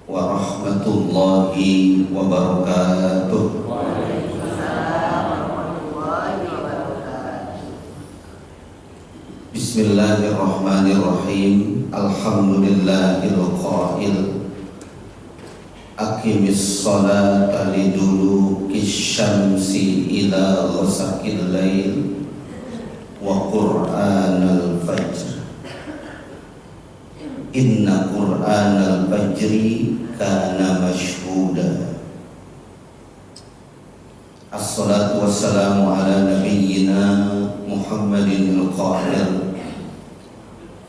warahmatullahi wabarakatuh. Bismillahirrahmanirrahim. Alhamdulillahil qail aqimis sholata liduluki syamsi ila ghasaqil lail wa qur'anal fajr inna qur'anal fajri kana mashhuda. Assalatu wassalamu ala nabiyyina Muhammadin al-qail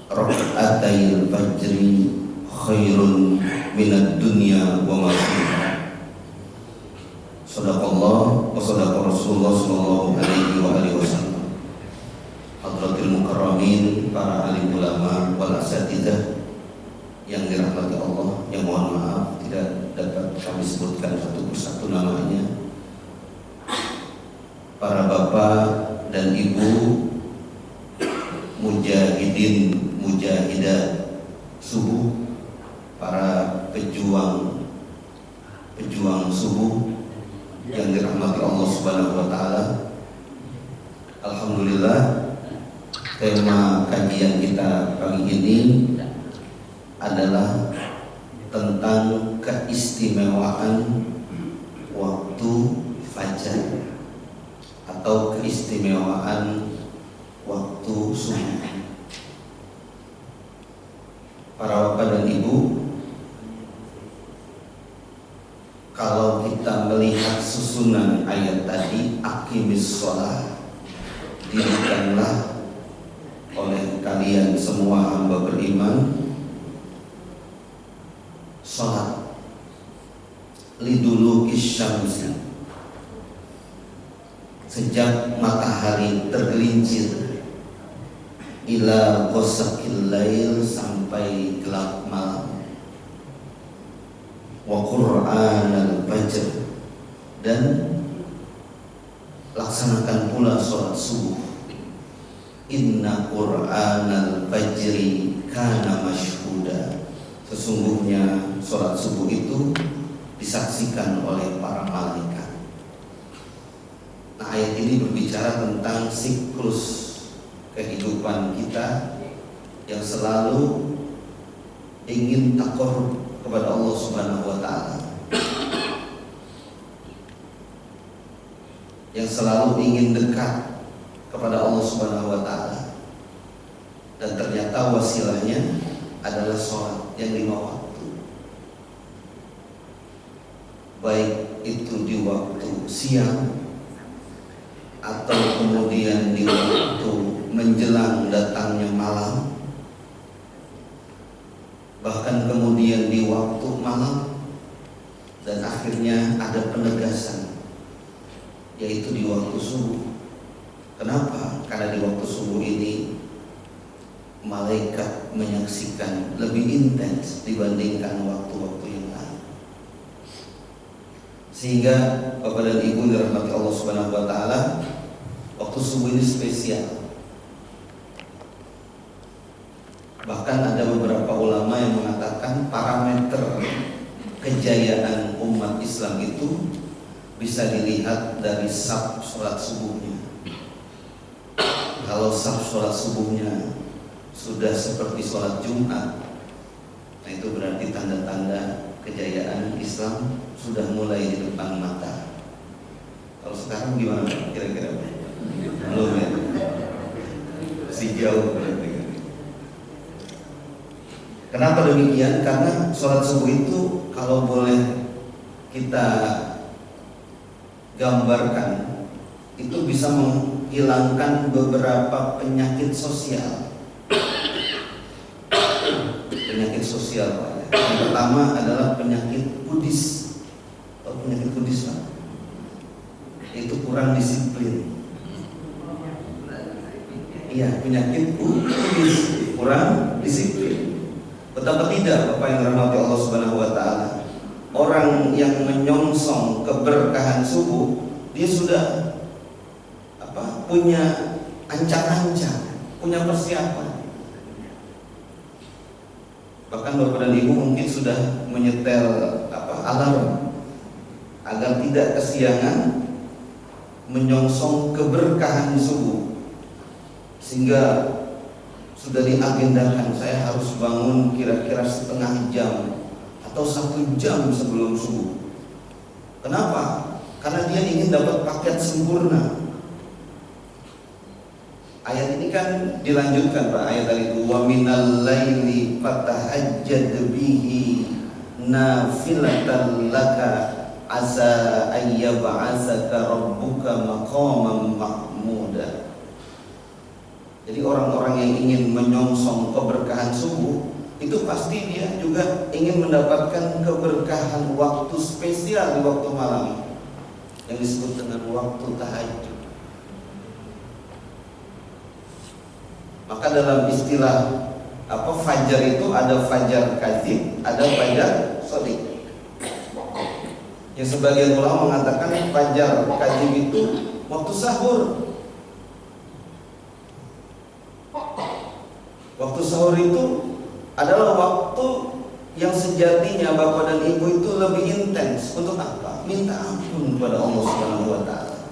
rak'atayil fajri khairun minad dunya wa ma fiha. Shadaqallah wa shadaqa Rasulullah sallallahu alaihi wa alihi wasallam. Hadratil mukarramin, para alim ulama wal asatidzah yang dirahmati Allah, yang mohon maaf tidak dapat kami sebutkan satu persatu namanya. Para bapak dan ibu mujahidin mujahidah subuh, para pejuang subuh yang dirahmati Allah Subhanahu wa taala. Alhamdulillah, tema kajian kita pagi ini adalah tentang keistimewaan waktu fajar atau keistimewaan waktu subuh. Para bapak dan ibu, kalau kita melihat susunan ayat tadi, aqimis sholah, dirikanlah oleh kalian semua hamba beriman sholat liduluki syamsi, sejak matahari tergelincir, ila ghasaqil lail, sampai gelap malam, wa qur'anal fajr, dan laksanakan pula sholat subuh. Inna qur'anal fajri kana mashhuda, sesungguhnya sholat subuh itu disaksikan oleh para malaikat. Nah, ayat ini berbicara tentang siklus kehidupan kita yang selalu ingin taqarrub kepada Allah Subhanahu wa taala, yang selalu ingin dekat kepada Allah Subhanahu wa taala, dan ternyata wasilahnya adalah sholat yang 5 waktu, baik itu di waktu siang atau kemudian di waktu menjelang datangnya malam, bahkan kemudian di waktu malam, dan akhirnya ada penegasan yaitu di waktu subuh. Kenapa? Karena di waktu subuh ini malaikat menyaksikan lebih intens dibandingkan waktu-waktu yang lain. Sehingga Bapak dan Ibu dirahmati Allah Subhanahu wa taala, waktu subuh ini spesial. Bahkan ada beberapa ulama yang mengatakan parameter kejayaan umat Islam itu bisa dilihat dari saf sholat subuhnya. Kalau saf sholat subuhnya sudah seperti sholat Jumat, nah itu berarti tanda-tanda kejayaan Islam sudah mulai di depan mata. Kalau sekarang gimana kira-kira? Belum ya? Masih jauh berarti. Kenapa demikian? Karena sholat subuh itu kalau boleh kita gambarkan, itu bisa menghilangkan beberapa penyakit sosial. Penyakit sosial, Pak. Yang pertama adalah penyakit Buddhis. Oh, penyakit Buddhis, Pak. Itu kurang disiplin. Iya, penyakit Buddhis, kurang disiplin. Betapa tidak, Bapak yang dirahmati Allah Subhanahu wa taala. Orang yang menyongsong keberkahan subuh, dia sudah punya ancang-ancang, punya persiapan. Bahkan bapak dan ibu mungkin sudah menyetel alarm agar tidak kesiangan menyongsong keberkahan subuh, sehingga sudah diagendakan saya harus bangun kira-kira setengah jam atau 1 jam sebelum subuh. Kenapa? Karena dia ingin dapat paket sempurna. Ayat ini kan dilanjutkan Pak, ayat itu wa minal laili fatahajjad bihi nafilatan laka asa ayyab'asaka rabbuka maqaman mahmuda. Jadi orang-orang yang ingin menyongsong keberkahan subuh itu pasti dia juga ingin mendapatkan keberkahan waktu spesial di waktu malam yang disebut dengan waktu tahajud. Maka dalam istilah fajar itu ada fajar kadzib, ada fajar shadiq. Yang sebagian ulama mengatakan fajar kadzib itu waktu sahur. Waktu sahur itu adalah waktu yang sejatinya bapak dan ibu itu lebih intens untuk apa? Minta ampun kepada Allah Subhanahu wa taala.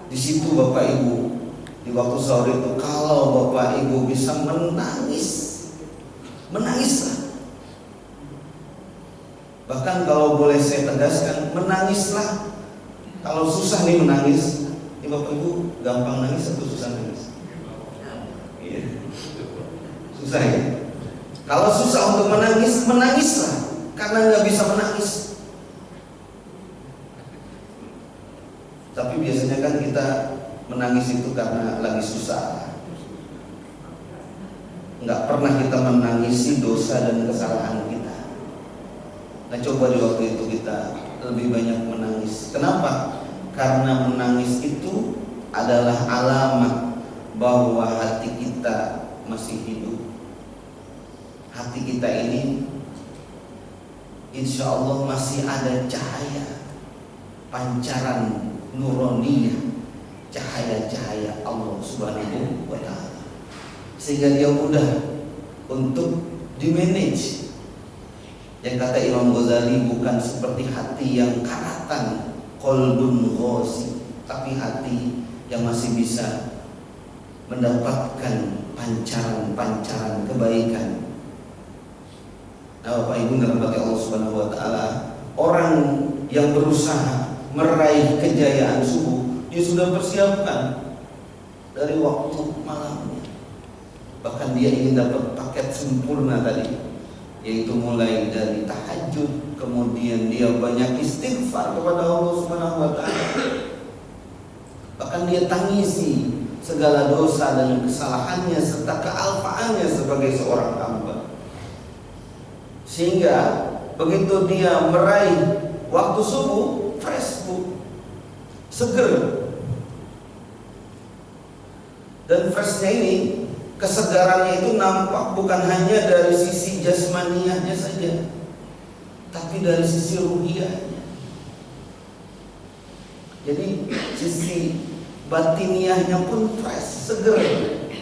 Di situ bapak ibu di waktu sahur itu kalau bapak ibu bisa menangis, menangislah. Bahkan kalau boleh saya tegaskan, menangislah. Kalau susah nih menangis, ini bapak ibu gampang nangis atau susah nangis? Iya, susah ya. Kalau susah untuk menangis, menangislah. Karena nggak bisa menangis. Tapi biasanya kan kita menangis itu karena lagi susah. Nggak pernah kita menangisi dosa dan kesalahan kita. Nah coba di waktu itu kita lebih banyak menangis. Kenapa? Karena menangis itu adalah alamat bahwa hati kita masih hidup. Hati kita ini insya Allah masih ada cahaya, pancaran nuroniyah, cahaya-cahaya Allah Subhanahu wa ta'ala, sehingga dia mudah untuk dimanage. Yang kata Imam Ghazali, bukan seperti hati yang karatan, qalbun ghazi, tapi hati yang masih bisa mendapatkan pancaran-pancaran kebaikan. Nah, Bapak Ibu dirahmati Allah Subhanahu wa ta'ala, orang yang berusaha meraih kejayaan subuh, dia sudah persiapkan dari waktu malamnya. Bahkan dia ingin dapat paket sempurna tadi, yaitu mulai dari tahajud, kemudian dia banyak istighfar kepada Allah Subhanahu wa ta'ala. Bahkan dia tangisi segala dosa dan kesalahannya serta kealfaannya sebagai seorang hamba. Sehingga begitu dia meraih waktu subuh, fresh bu, seger. Dan freshnya ini, kesegarannya itu nampak bukan hanya dari sisi jasmaniahnya saja, tapi dari sisi ruhiyahnya. Jadi sisi batiniahnya pun fresh, seger.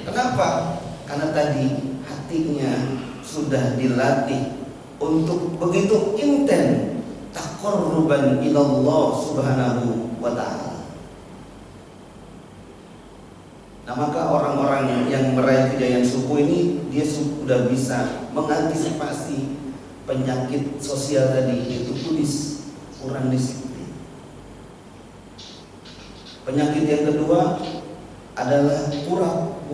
Kenapa? Karena tadi hatinya sudah dilatih untuk begitu intens taqarruban ilallah Subhanahu wa ta'ala. Nah, maka orang-orang yang meraih kejayaan subuh ini, dia sudah bisa mengantisipasi penyakit sosial tadi, yaitu kudis, kurang disiplin. Penyakit yang kedua adalah kurang.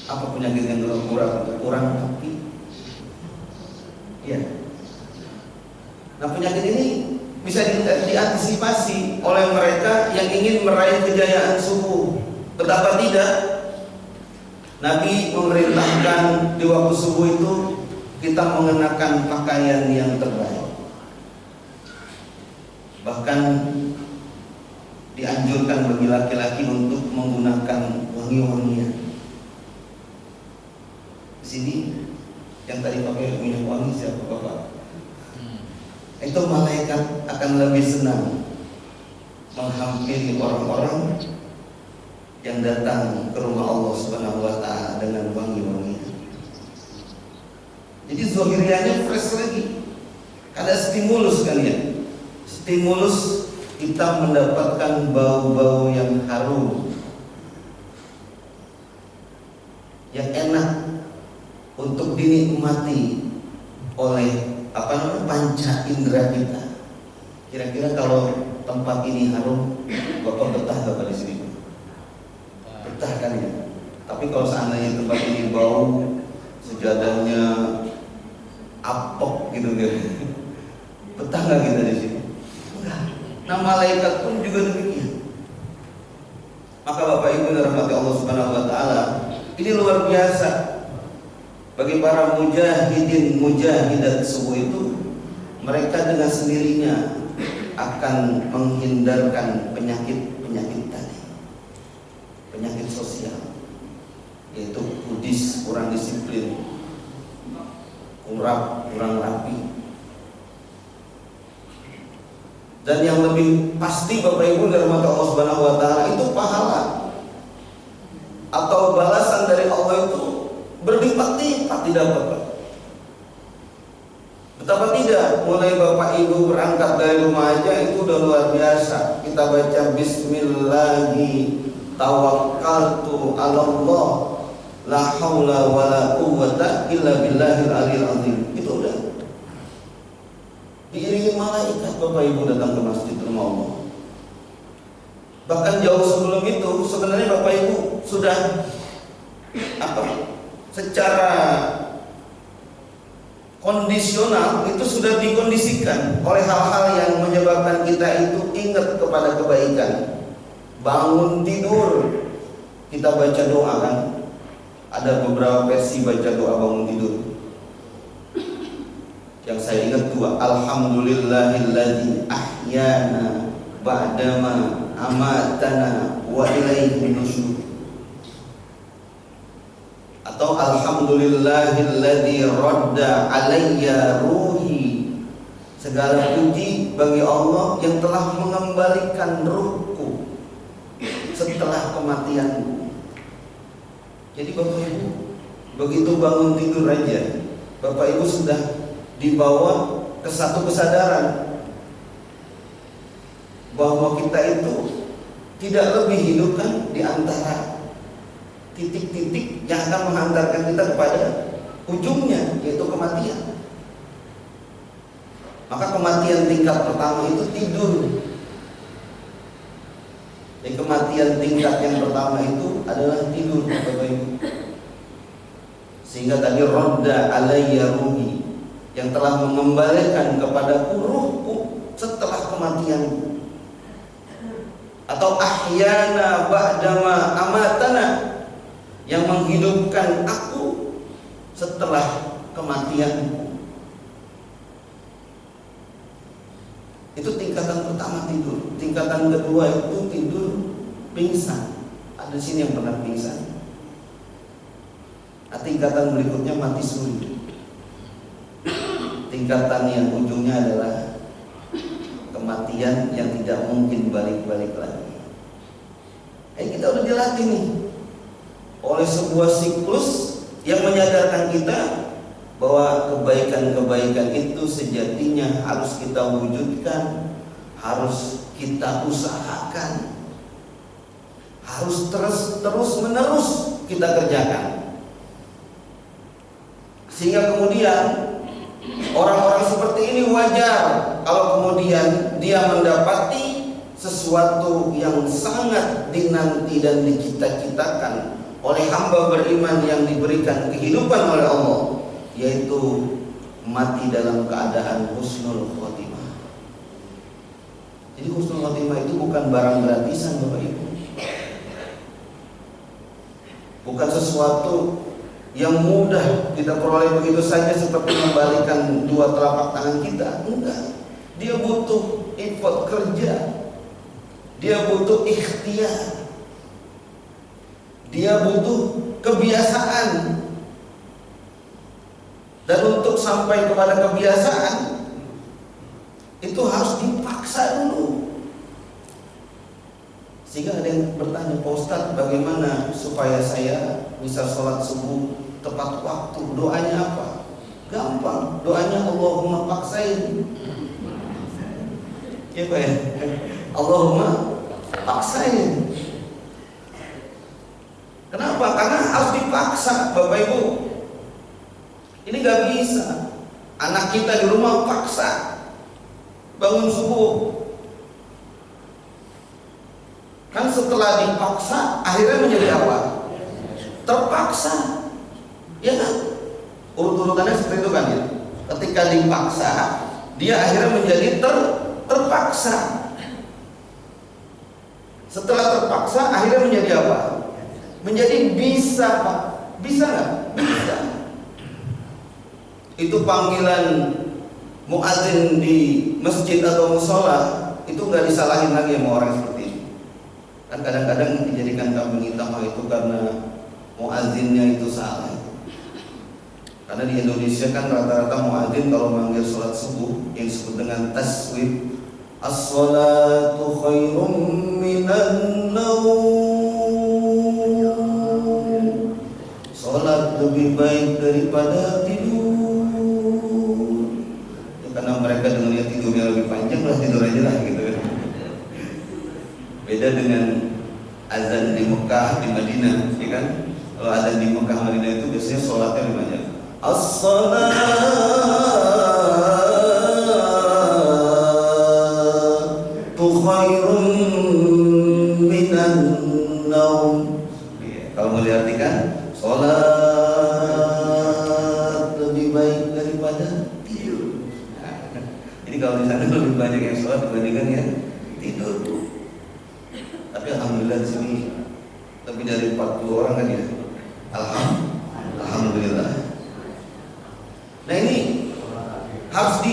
Apa penyakit yang kedua? Kurang api. Ya. Nah, penyakit ini bisa diantisipasi oleh mereka yang ingin meraih kejayaan subuh. Betapa tidak, Nabi memerintahkan di waktu subuh itu kita mengenakan pakaian yang terbaik. Bahkan dianjurkan bagi laki-laki untuk menggunakan wangi-wangian. Di sini yang tadi pakai minyak wangi siapa Bapak? Itu malaikat akan lebih senang menghampiri orang-orang yang datang ke rumah Allah Subhanahu wa ta'ala dengan wangi-wangian. Jadi zahiriannya fresh lagi. Ada stimulus kan ya. Stimulus kita mendapatkan bau-bau yang harum, yang enak untuk dinikmati oleh panca indera kita. Kira-kira kalau tempat ini harum, Bapak betah gak di sini? Betah kan ya. Tapi kalau seandainya tempat ini bau, sejadahnya apok gitu kan, betah gak kita di sini? Enggak. Nah, malaikat pun juga demikian. Maka Bapak Ibu dirahmati Allah Subhanahu wa taala, ini luar biasa bagi para mujahidin mujahidat subuh itu. Mereka dengan sendirinya akan menghindarkan penyakit-penyakit tadi, penyakit sosial, yaitu kudis, kurang disiplin, kurang rapi. Dan yang lebih pasti Bapak Ibu dirahmati Allah Subhanahu wa taala, itu pahala atau balasan dari Allah itu berlipat-lipat didapat. Betapa tidak, mulai Bapak Ibu berangkat dari rumah aja itu udah luar biasa. Kita baca bismillahi tawakkaltu 'alallah la haula wala quwwata illa billahil aliyil azim. Itu udah diiringi malaikat Bapak Ibu datang ke masjid rumah Allah. Bahkan jauh sebelum itu sebenarnya Bapak Ibu sudah secara kondisional itu sudah dikondisikan oleh hal-hal yang menyebabkan kita itu ingat kepada kebaikan. Bangun tidur kita baca doa kan. Ada beberapa versi baca doa bangun tidur. Yang saya ingat dua, alhamdulillahilladzi ahyana ba'dama amatana wa ilaihi nusyur. Atau alhamdulillahilladzi radda alayya ruhi. Segala puji bagi Allah yang telah mengembalikan ruhku setelah kematianku. Jadi Bapak Ibu, begitu bangun tidur aja Bapak Ibu sudah dibawa ke satu kesadaran bahwa kita itu tidak lebih hidup kan di antara titik-titik yang akan menghantarkan kita kepada ujungnya, yaitu kematian. Maka kematian tingkat pertama itu tidur. Jadi kematian tingkat yang pertama itu adalah tidur, Bapak Ibu. Sehingga tadi rodda alayya ruhi, yang telah mengembalikan kepada ruhku setelah kematianku. Atau ahyana ba'dama amatana, yang menghidupkan aku setelah kematianku. Itu tingkatan pertama tidur. Tingkatan kedua itu tidur pingsan. Ada di sini yang pernah pingsan. Nah, tingkatan berikutnya mati suri. Tingkatan yang ujungnya adalah kematian yang tidak mungkin balik-balik lagi. Kita udah dilatih nih oleh sebuah siklus yang menyadarkan kita bahwa kebaikan-kebaikan itu sejatinya harus kita wujudkan, harus kita usahakan, harus terus-menerus kita kerjakan. Sehingga kemudian orang-orang seperti ini wajar kalau kemudian dia mendapati sesuatu yang sangat dinanti dan dicita-citakan oleh hamba beriman yang diberikan kehidupan oleh Allah, yaitu mati dalam keadaan husnul khotimah. Jadi husnul khotimah itu bukan barang gratisan Bapak Ibu, bukan sesuatu yang mudah kita peroleh begitu saja seperti membalikan dua telapak tangan kita. Enggak, dia butuh effort kerja, dia butuh ikhtiar, dia butuh kebiasaan. Dan untuk sampai kepada kebiasaan itu harus dipaksa dulu. Sehingga ada yang bertanya, Pak Ustadz, bagaimana supaya saya bisa sholat subuh tepat waktu? Doanya apa? Gampang, doanya Allahumma paksain. Ya Pak ya? Allahumma paksain. Kenapa? Karena harus dipaksa, Bapak Ibu. Ini gak bisa. Anak kita di rumah paksa bangun subuh. Kan setelah dipaksa akhirnya menjadi apa? Terpaksa. Ya kan? Urut-urutannya seperti itu kan ya. Ketika dipaksa, dia akhirnya menjadi terpaksa. Setelah terpaksa akhirnya menjadi apa? Menjadi bisa, Pak. Bisa nggak? Bisa. Itu panggilan muadzin di masjid atau musola itu nggak disalahin lagi sama orang seperti itu. Kan kadang-kadang dijadikan kambing hitam itu karena muadzinnya itu salah. Karena di Indonesia kan rata-rata muadzin kalau manggil sholat subuh yang disebut dengan taswib, as-sholatu khairum minan naum. Sholat lebih baik daripada tidur. Ya, karena mereka dengannya tidurnya lebih panjang lah, tidur aja lah gitu kan. Beda dengan azan di Mekah, di Madinah, ya kan? Kalau azan di Mekah, Madinah itu biasanya sholatnya lebih banyak. As-salatu khairum minan naum. Kalau mau diartikan, sholat lebih baik daripada tidur. Jadi kalau di sana lebih banyak yang sholat dibandingkan yang tidur. Tapi alhamdulillah di sini lebih dari 40 orang kan ya. Alhamdulillah. Nah ini harus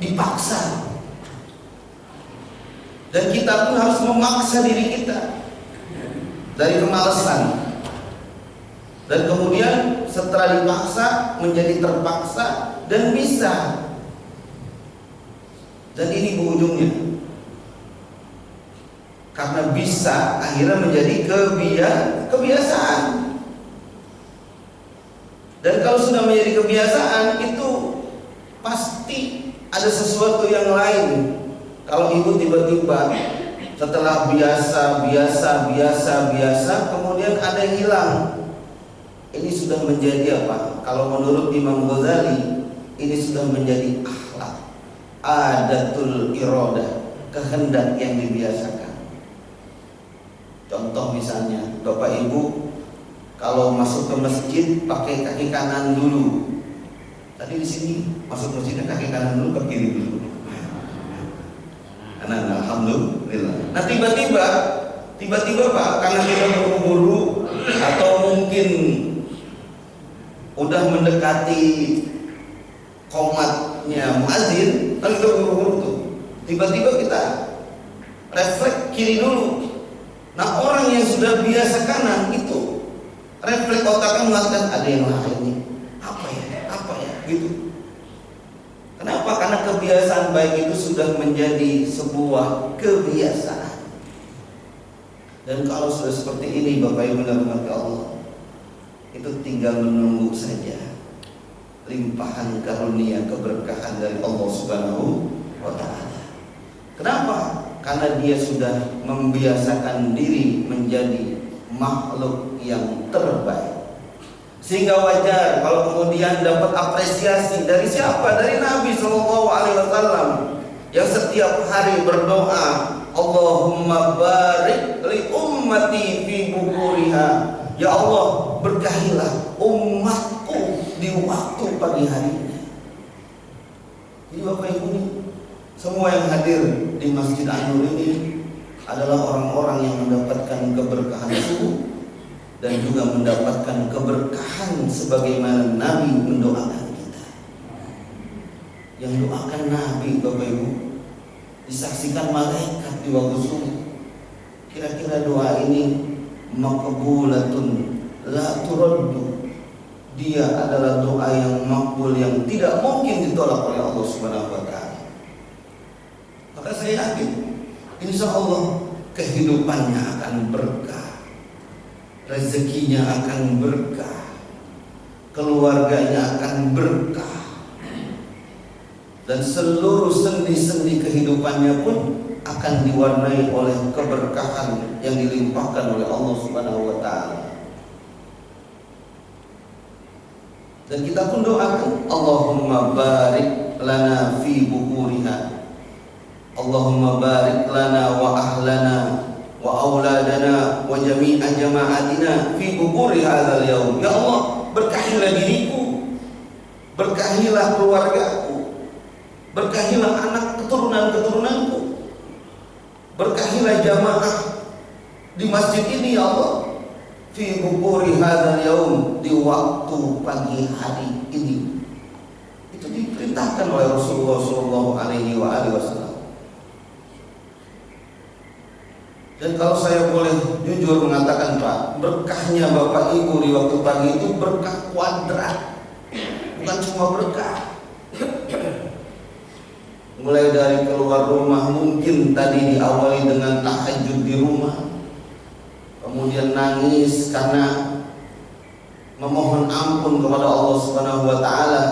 dipaksa. Dan kita pun harus memaksa diri kita dari kemalasan. Dan kemudian setelah dipaksa menjadi terpaksa dan bisa. Dan ini ujungnya. Karena bisa akhirnya menjadi kebiasaan. Dan kalau sudah menjadi kebiasaan itu pasti ada sesuatu yang lain. Kalau ibu tiba-tiba setelah biasa kemudian ada yang hilang. Ini sudah menjadi apa? Kalau menurut Imam Ghazali ini sudah menjadi akhlak, adatul iradah, kehendak yang dibiasakan. Contoh misalnya, Bapak Ibu kalau masuk ke masjid pakai kaki kanan dulu. Tadi di sini masuk masjidnya kaki kanan dulu, kaki kiri dulu. Kanan, alhamdulillah. Nah tiba-tiba Pak, karena kita buru-buru atau mungkin udah mendekati qomatnya muadzin, kan kita buru-buru tuh. Tiba-tiba kita refleks kiri dulu. Nah orang yang sudah biasa kanan itu refleks otaknya mengatakan ada yang lain nih, apa ya, gitu. Kenapa? Karena kebiasaan baik itu sudah menjadi sebuah kebiasaan. Dan kalau sudah seperti ini, Bapak Ibu dirahmati Allah, itu tinggal menunggu saja limpahan karunia keberkahan dari Allah Subhanahu wa Ta'ala. Kenapa? Karena dia sudah membiasakan diri menjadi makhluk yang terbaik. Sehingga wajar kalau kemudian dapat apresiasi dari siapa? Dari Nabi SAW yang setiap hari berdoa, Allahumma barik li ummati fi bukuriha. Ya Allah, berkahilah umatku di waktu pagi harinya. Jadi Bapak Ibu ini, semua yang hadir di Masjid An-Nur ini adalah orang-orang yang mendapatkan keberkahan subuh dan juga mendapatkan keberkahan sebagaimana Nabi mendoakan kita. Yang doakan Nabi, Bapak Ibu, disaksikan malaikat di waktu subuh. Kira-kira doa ini maqbulatun la turaddu. Dia adalah doa yang makbul, yang tidak mungkin ditolak oleh Allah Subhanahu wa Ta'ala. Maka saya yakin, insya Allah kehidupannya akan berkah, rezekinya akan berkah, keluarganya akan berkah, dan seluruh sendi-sendi kehidupannya pun akan diwarnai oleh keberkahan yang dilimpahkan oleh Allah Subhanahu wa taala. Dan kita pun doakan, Allahumma barik lana fi bukuriha, Allahumma barik lana wa ahlana wa auladana wa jami'a jama'atina fi bukuri hadzal yaum. Ya Allah, berkahilah diriku, berkahilah keluargaku, berkahilah anak keturunan-keturunanku, berkahilah jamaah di masjid ini ya Allah, fi bukuri hadzal yaum, di waktu pagi hari ini. Itu diperintahkan oleh Rasulullah sallallahu alaihi wasallam. Dan kalau saya boleh jujur mengatakan Pak, berkahnya Bapak Ibu di waktu pagi itu berkah kuadrat, bukan cuma berkah. Mulai dari keluar rumah, mungkin tadi diawali dengan tahajud di rumah, kemudian nangis karena memohon ampun kepada Allah Subhanahu wa taala,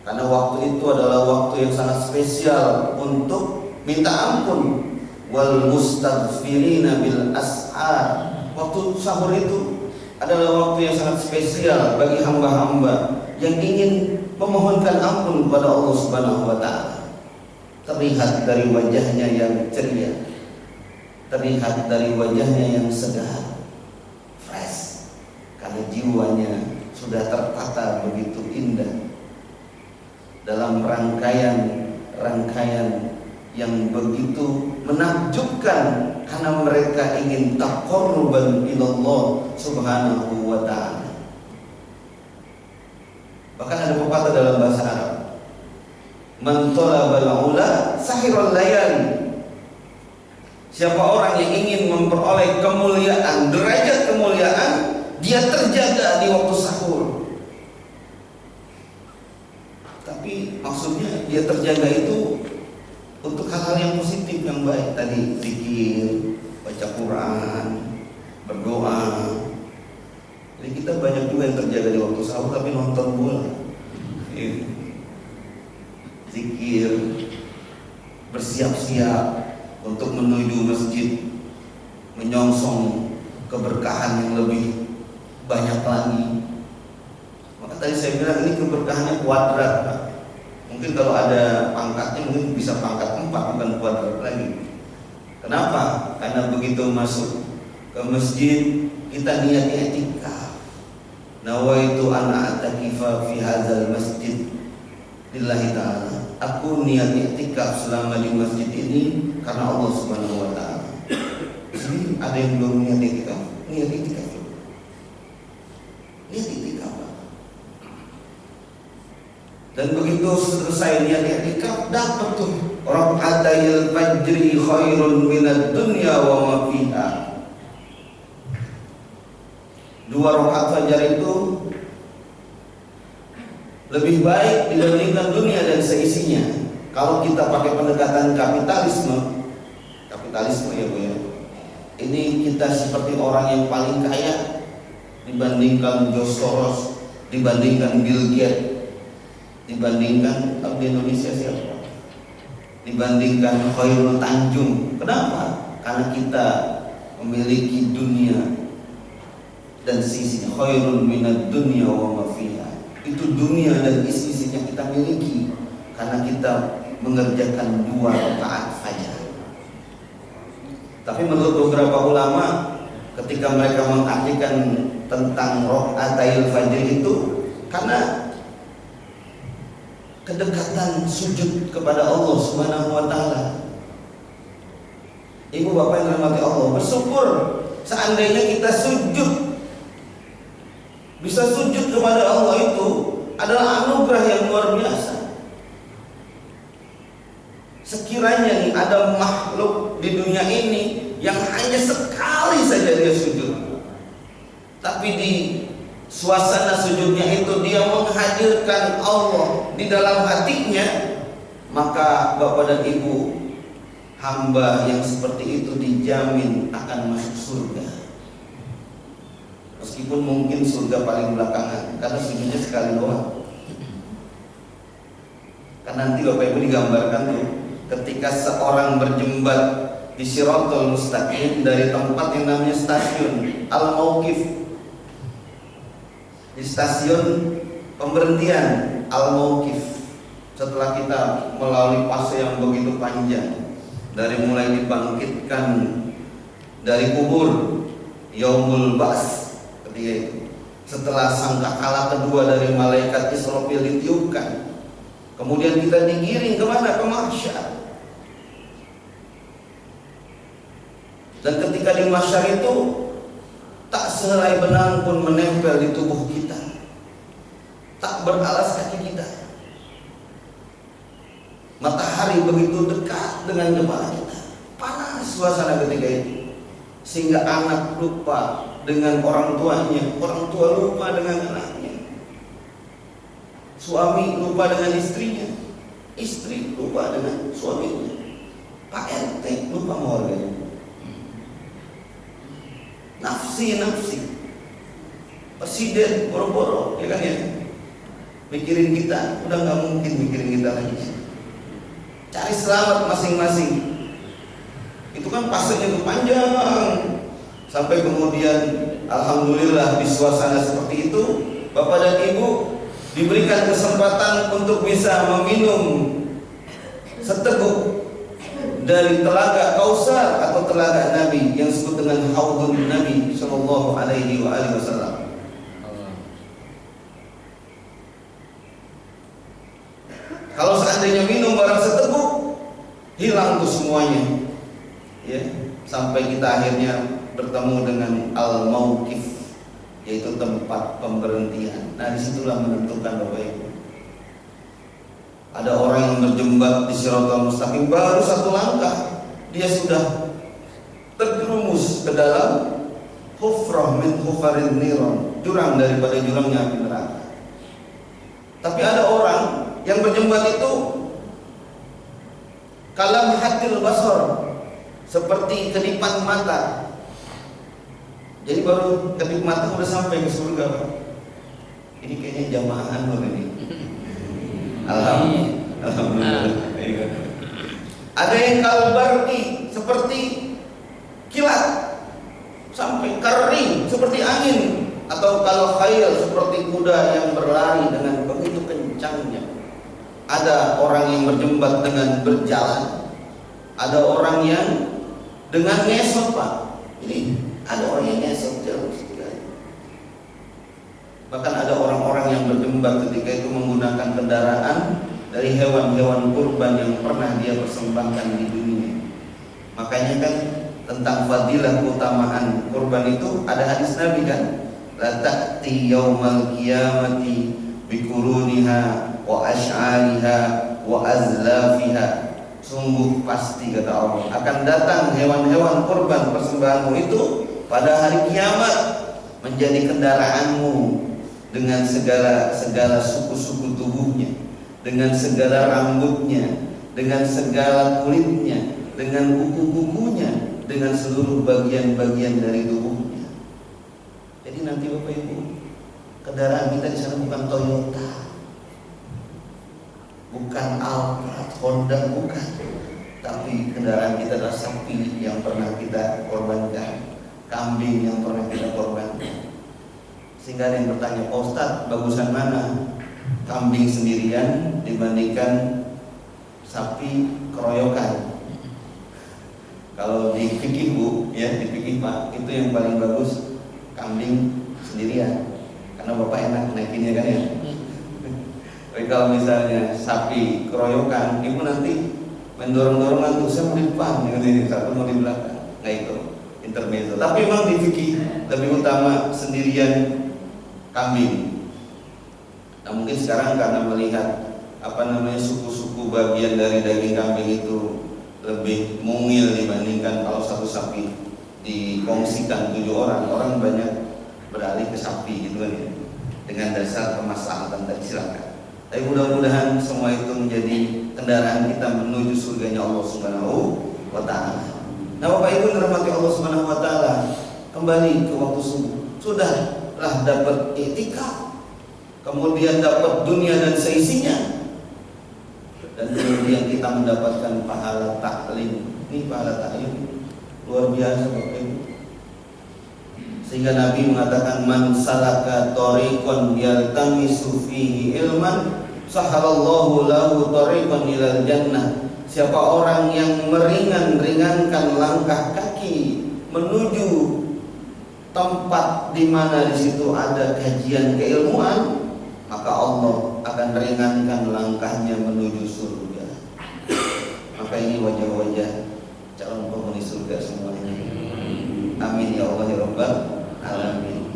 karena waktu itu adalah waktu yang sangat spesial untuk minta ampun. Wal mustaghfirina bil ashar. Waktu sahur itu adalah waktu yang sangat spesial bagi hamba-hamba yang ingin memohonkan ampun kepada Allah Subhanahu wa taala. Terlihat dari wajahnya yang ceria, terlihat dari wajahnya yang segar, fresh, karena jiwanya sudah tertata begitu indah dalam rangkaian yang begitu menakjubkan, karena mereka ingin taqarruban ilallah Subhanahu wa ta'ala. Bahkan ada pepatah dalam bahasa Arab, man talabal ula sahirul layali. Siapa orang yang ingin memperoleh kemuliaan, derajat kemuliaan, dia terjaga di waktu sahur. Tapi maksudnya dia terjaga itu untuk hal-hal yang positif, yang baik. Tadi zikir, baca Quran, berdoa. Jadi kita banyak juga yang terjaga di waktu sahur tapi nonton bola, zikir, bersiap-siap untuk menuju masjid, menyongsong keberkahan yang lebih banyak lagi. Maka tadi saya bilang ini keberkahannya kuadrat Pak. Mungkin kalau ada pangkatnya mungkin bisa pangkat 4, bukan kuadrat lagi. Kenapa? Karena begitu masuk ke masjid kita niat i'tikaf. Nawaitu ana atakifa fi hadzal masjid lillahi ta'ala. Aku niat i'tikaf selama di masjid ini karena Allah Subhanahu wa taala. Jadi ada yang belum niat i'tikaf? Niat i'tikaf. Niat i'tikaf. Dan begitu selesai niat i'tikaf, dapat tuh raka'atil fajri khairun minad dunya wa ma fiha. 2 rakaat fajar itu lebih baik dibandingkan dunia dan seisinya. Kalau kita pakai pendekatan kapitalisme ya Bu ya. Ini kita seperti orang yang paling kaya dibandingkan George Soros, dibandingkan Bill Gates, dibandingkan di Indonesia siapa? Dibandingkan Khairul Tanjung. Kenapa? Karena kita memiliki dunia dan sisinya. Khairun minad dunya wa ma fiha. Itu dunia dan isi-isinya kita miliki karena kita mengerjakan 2 rakaat fajar. Tapi menurut beberapa ulama, ketika mereka mengartikan tentang raka'atil fajr itu karena kedekatan sujud kepada Allah Subhanahu wa taala. Ibu bapak yang dirahmati Allah, bersyukur seandainya kita sujud, bisa sujud kepada Allah itu adalah anugerah yang luar biasa. Sekiranya nih ada makhluk di dunia ini yang hanya sekali saja dia sujud, tapi di suasana sujudnya itu dia menghadirkan Allah di dalam hatinya, maka bapak dan ibu, hamba yang seperti itu dijamin akan masuk surga. Meskipun mungkin surga paling belakangan, karena sujudnya sekali doang. Kan nanti Bapak Ibu digambarkan tuh, ketika seorang berjembat di Shirathul Mustaqim dari tempat yang namanya stasiun Al-Mauqif, di stasiun pemberhentian Al-Mauqif. Setelah kita melalui fase yang begitu panjang, dari mulai dibangkitkan dari kubur, Yaumul Ba'ts ketika itu, setelah sangkakala kedua dari malaikat Israfil ditiupkan, kemudian kita digiring kemana? Ke mahsyar. Dan ketika di mahsyar itu tak sehelai benang pun menempel di tubuh kita, tak beralas kaki kita. Matahari begitu dekat dengan kepala kita, panas suasana ketika itu, sehingga anak lupa dengan orang tuanya, orang tua lupa dengan anaknya, suami lupa dengan istrinya, istri lupa dengan suaminya, Pak RT lupa sama warganya, nafsi, presiden boro-boro, ya kan ya, mikirin kita, udah nggak mungkin mikirin kita lagi. Cari selamat masing-masing. Itu kan fasenya itu panjang, sampai kemudian alhamdulillah di suasana seperti itu Bapak dan Ibu diberikan kesempatan untuk bisa meminum seteguk dari telaga Kausar atau telaga Nabi yang disebut dengan Haudun Nabi Sallallahu Alaihi Wasallam. Kalau seandainya minum barang seteguk, hilang tuh semuanya, ya, sampai kita akhirnya bertemu dengan Al-Mauqif, yaitu tempat pemberhentian. Nah, disitulah menentukan Bapak Ibu. Ada orang yang berjembat di Shirathul Mustaqim, baru satu langkah dia sudah terjerumus ke dalam hufrah min hufarin niran, jurang daripada jurangnya api neraka. Tapi ada orang yang berjembat itu kalam hatil basar, seperti kedipan mata. Jadi baru kedip mata udah sampai ke surga, Pak. Ini kayaknya jamaahan loh ini. Alhamdulillah. Ada yang kalbarki, seperti kilat, sampai kering seperti angin. Atau kalau khayal, seperti kuda yang berlari dengan begitu kencangnya. Ada orang yang berjembat dengan berjalan, ada orang yang dengan ngesot, Pak. Ini ada orang yang ngesot jauh sekali. Bahkan ada orang-orang yang berjembat ketika itu menggunakan kendaraan dari hewan-hewan kurban yang pernah dia persembahkan di dunia. Makanya kan tentang fadilah keutamaan kurban itu ada hadis Nabi kan, la ta'ti yaumal qiyamati bikuruniha wa ash'ariha wa azlafiha. Sungguh pasti kata Allah akan datang hewan-hewan kurban persembahanmu itu pada hari kiamat menjadi kendaraanmu, dengan segala suku-suku tubuhnya, dengan segala rambutnya, dengan segala kulitnya, dengan kuku-kukunya, dengan seluruh bagian-bagian dari tubuhnya. Jadi nanti Bapak Ibu, kendaraan kita di sana bukan Toyota, bukan Alphard, Honda, bukan. Tapi kendaraan kita adalah sapi yang pernah kita korbankan, kambing yang pernah kita korbankan. Sehingga ada yang bertanya, Pak Ustadz, bagusan mana kambing sendirian dibandingkan sapi keroyokan? Kalau di fikih Bu, ya di fikih Pak, itu yang paling bagus kambing sendirian, karena Bapak enak naikinnya kan ya. Tapi kalau misalnya sapi keroyokan, Ibu nanti mendorong-dorongan tuh, saya mau di depan, yang satu mau di belakang, nggak itu intermezzo. Tapi memang di fikih lebih utama sendirian kambing. Nah mungkin sekarang karena melihat suku-suku bagian dari daging kambing itu lebih mungil dibandingkan kalau satu sapi dikongsikan 7 orang, orang banyak beralih ke sapi gitu kan ya, dengan dasar kemaslahatan tadi. Silakan. Tapi mudah-mudahan semua itu menjadi kendaraan kita menuju surganya Allah Subhanahu wa Ta'ala. Nah Bapak Ibu dirahmati Allah Subhanahu wa Ta'ala, kembali ke waktu subuh. sudahlah dapat i'tikaf, kemudian dapat dunia dan seisinya, dan kemudian kita mendapatkan pahala taklim. Ini pahala taklim luar biasa Bapak Ibu. Sehingga Nabi mengatakan, man salaka tariqan yaltamisu fihi ilman sahalallahu lahu tariqan ilal jannah. Siapa orang yang meringankan langkah kaki menuju tempat di mana di situ ada kajian keilmuan, maka Allah akan ringankan langkahnya menuju surga. Maka ini wajah-wajah calon penghuni surga semuanya. Amin ya Allah ya Rabbal alamin.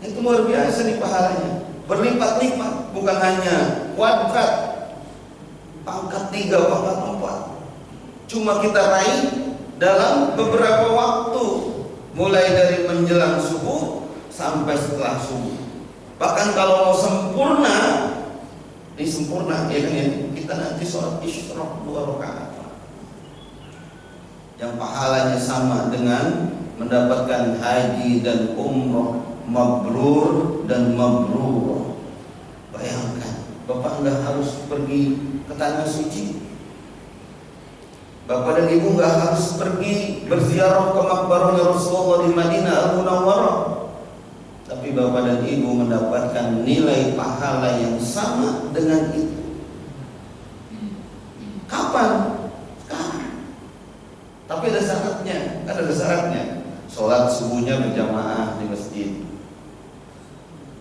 Itu luar biasa nih pahalanya, berlipat-lipat, bukan hanya kuadrat, pangkat 3, pangkat 4. Cuma kita raih dalam beberapa waktu, mulai dari menjelang subuh sampai setelah subuh. Bahkan kalau mau sempurna, disempurna ya kan ya, kita nanti sholat isyraq 2 rakaat yang pahalanya sama dengan mendapatkan haji dan umroh mabrur dan mabrur. Bayangkan, Bapak nggak harus pergi ke tanah suci, Bapak dan Ibu nggak harus pergi berziarah ke makbarahnya Rasulullah di Madinah Al-Munawwarah, tapi Bapak dan Ibu mendapatkan nilai pahala yang sama dengan itu. Kapan? Sekarang. Tapi ada syaratnya, kan ada syaratnya. Sholat subuhnya berjamaah di masjid.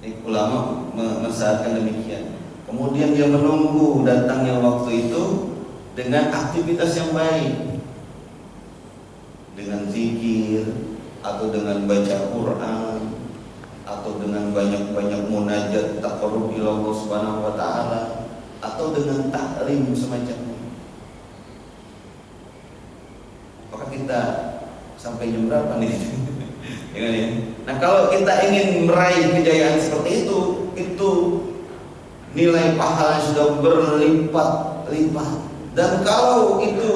Ini ulama mensyaratkan demikian. Kemudian dia menunggu datangnya waktu itu dengan aktivitas yang baik, dengan zikir atau dengan baca Quran atau dengan banyak-banyak munajat taqarrub ila Allah Subhanahu wa taala atau dengan taklim semacamnya. Apakah kita sampai jam berapa nih? Ya. Nah, kalau kita ingin meraih kejayaan seperti itu nilai pahala sudah berlipat-lipat. Dan kalau itu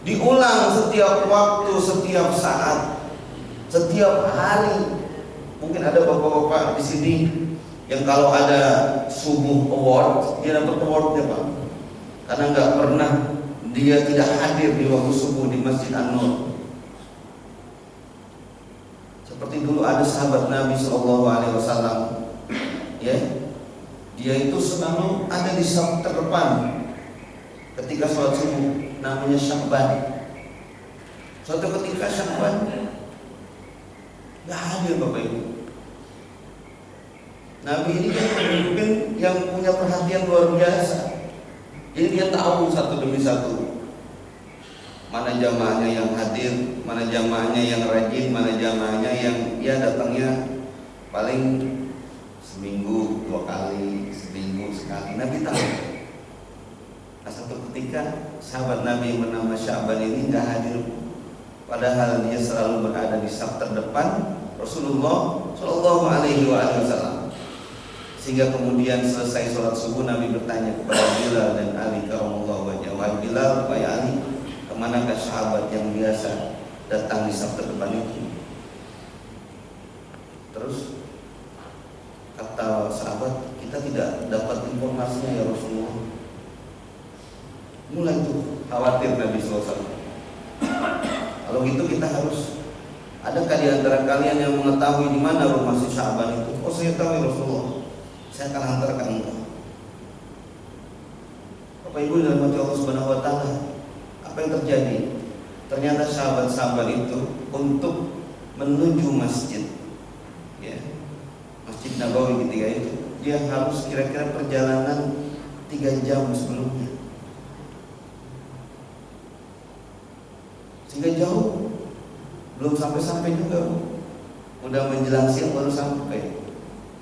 diulang setiap waktu, setiap saat, setiap hari, mungkin ada bapak-bapak di sini yang kalau ada subuh award, dia dapat awardnya Pak, karena nggak pernah dia tidak hadir di waktu subuh di Masjid An-Nur. Seperti dulu ada sahabat Nabi SAW, ya, dia itu selalu ada di saf terdepan ketika sholat subuh, namanya Sya'ban. Suatu ketika Sya'ban nggak hadir Bapak Ibu. Nabi ini kan pemimpin yang punya perhatian luar biasa. Jadi dia tahu satu demi satu mana jamaahnya yang hadir, mana jamaahnya yang rajin, mana jamaahnya yang ya datangnya paling seminggu 2 kali, seminggu sekali. Nabi tahu. Nah, satu ketika sahabat Nabi yang bernama Sya'ban ini nggak hadir, padahal dia selalu berada di saf terdepan Rasulullah Shallallahu Alaihi Wasallam. Sehingga kemudian selesai sholat subuh, Nabi bertanya kepada Bilal dan Ali karamallahu wajhahu, "Wahai Bilal, wahai Ali, kemanakah sahabat yang biasa datang di saf terdepan itu?" Terus kata sahabat, "Kita tidak dapat informasinya ya Rasulullah." Mulai tuh khawatir Nabi SAW. Kalau gitu kita harus, adakah di antara kalian yang mengetahui di mana rumah si Sya'ban itu? Oh, saya tahu ya Rasulullah, saya akan hantarkan engkau. Bapak Ibu dalam hati Allah Subhanahu wa taala, apa yang terjadi? Ternyata sahabat-sahabat itu untuk menuju masjid, ya, Masjid Nabawi ketika itu, dia harus kira-kira perjalanan 3 jam sebelumnya. Sehingga jauh, belum sampai-sampai juga, udah menjelang siang baru sampai